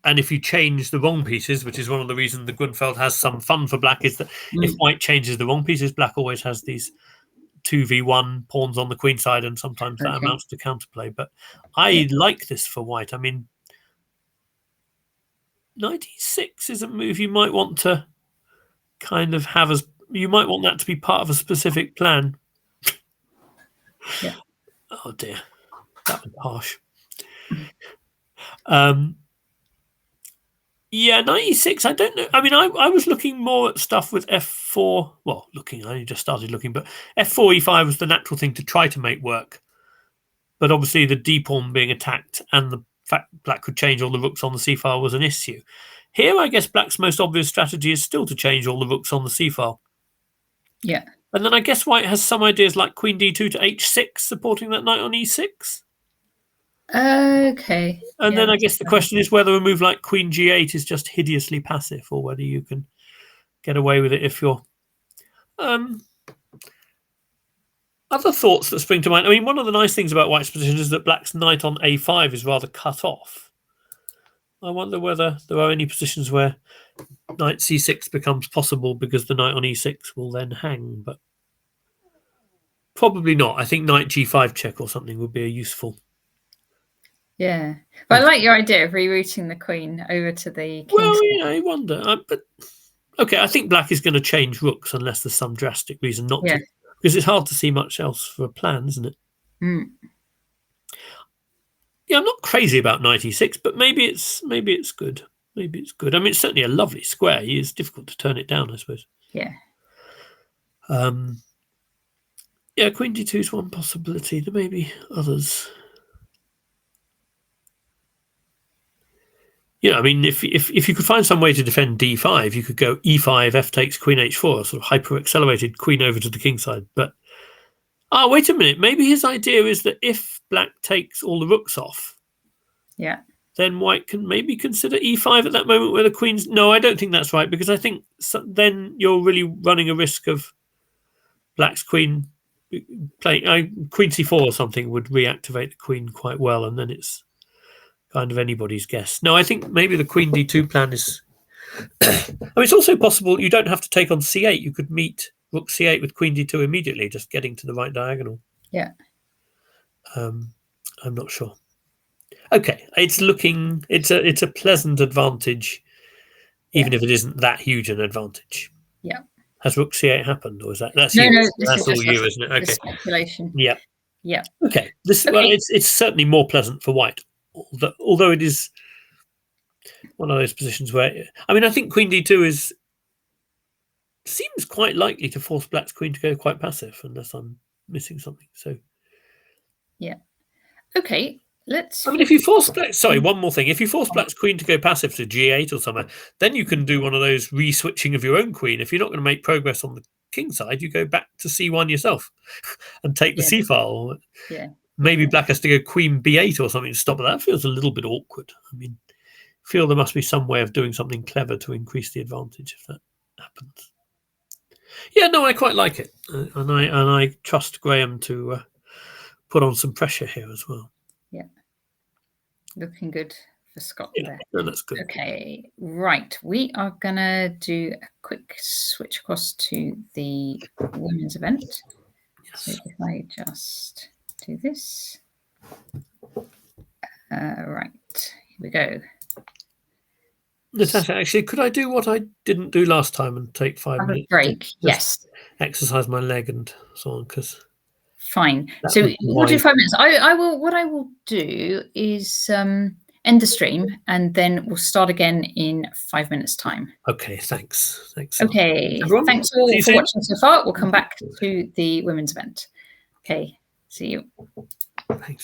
And if you change the wrong pieces, which is one of the reasons the Grunfeld has some fun for Black, is that if White changes the wrong pieces, Black always has these 2v1 pawns on the queen side, and sometimes that amounts to counterplay. But I like this for White. I mean, knight e6 is a move you might want to kind of have as, you might want that to be part of a specific plan. Yeah. Oh dear, that was harsh. Yeah, knight e6, I don't know. I mean, I was looking more at stuff with f4. Well, I only just started looking, but f4, e5 was the natural thing to try to make work. But obviously the d pawn being attacked and the fact Black could change all the rooks on the c file was an issue. Here, I guess Black's most obvious strategy is still to change all the rooks on the c file. Yeah. And then I guess White has some ideas like queen d2 to h6, supporting that knight on e6. Okay. And then I guess the question is whether a move like queen g8 is just hideously passive, or whether you can get away with it if you're... Other thoughts that spring to mind. I mean, one of the nice things about White's position is that Black's knight on a5 is rather cut off. I wonder whether there are any positions where knight c6 becomes possible because the knight on e6 will then hang, but probably not. I think knight g5 check or something would be a useful... Yeah, but I like your idea of rerouting the queen over to the king. Well, yeah, I wonder. But okay, I think Black is going to change rooks unless there's some drastic reason not to, because it's hard to see much else for a plan, isn't it? Yeah, I'm not crazy about knight e6, but maybe it's good. Maybe it's good. I mean, it's certainly a lovely square. It's difficult to turn it down, I suppose. Yeah. Yeah, queen d2 is one possibility. There may be others. Yeah, I mean, if you could find some way to defend d5, you could go e5, f takes queen h4, sort of hyper-accelerated queen over to the king side. But, wait a minute. Maybe his idea is that if Black takes all the rooks off, then White can maybe consider e5 at that moment where the queen's... No, I don't think that's right, because I think then you're really running a risk of Black's queen playing... queen c4 or something would reactivate the queen quite well, and then it's kind of anybody's guess. No, I think maybe the queen d2 plan is... I mean, it's also possible you don't have to take on c8. You could meet rook c8 with queen d2 immediately, just getting to the right diagonal. Yeah. I'm not sure. Okay, it's looking... It's a pleasant advantage, even if it isn't that huge an advantage. Yeah. Has rook c8 happened, or is that... That's no, you. no, That's all you, isn't it? Okay. Speculation. Yeah. Yeah. Okay. Well, it's certainly more pleasant for White, although it is one of those positions where... I mean, I think queen d2 seems quite likely to force Black's queen to go quite passive, unless I'm missing something. So... Yeah. Okay. I mean, if you force Black... Sorry, one more thing. If you force Black's queen to go passive to g8 or somewhere, then you can do one of those re-switching of your own queen. If you're not going to make progress on the king side, you go back to c1 yourself and take the c file. Yeah. Maybe Black has to go queen b8 or something to stop it. That feels a little bit awkward. I mean, I feel there must be some way of doing something clever to increase the advantage if that happens. Yeah, no, I quite like it. And I trust Graham to put on some pressure here as well. Yeah. Looking good for Scott there. No, that's good. Okay, right. We are going to do a quick switch across to the women's event. Yes. So if I just do this. Right, here we go. Natasha, actually, could I do what I didn't do last time and take 5 minutes? Break, yes. Exercise my leg and so on, because... Fine. So we'll do 5 minutes. I will. What I will do is end the stream, and then we'll start again in 5 minutes' time. Okay. Thanks. Okay. Thanks all for watching so far. We'll come back to the women's event. Okay. See you. Thanks.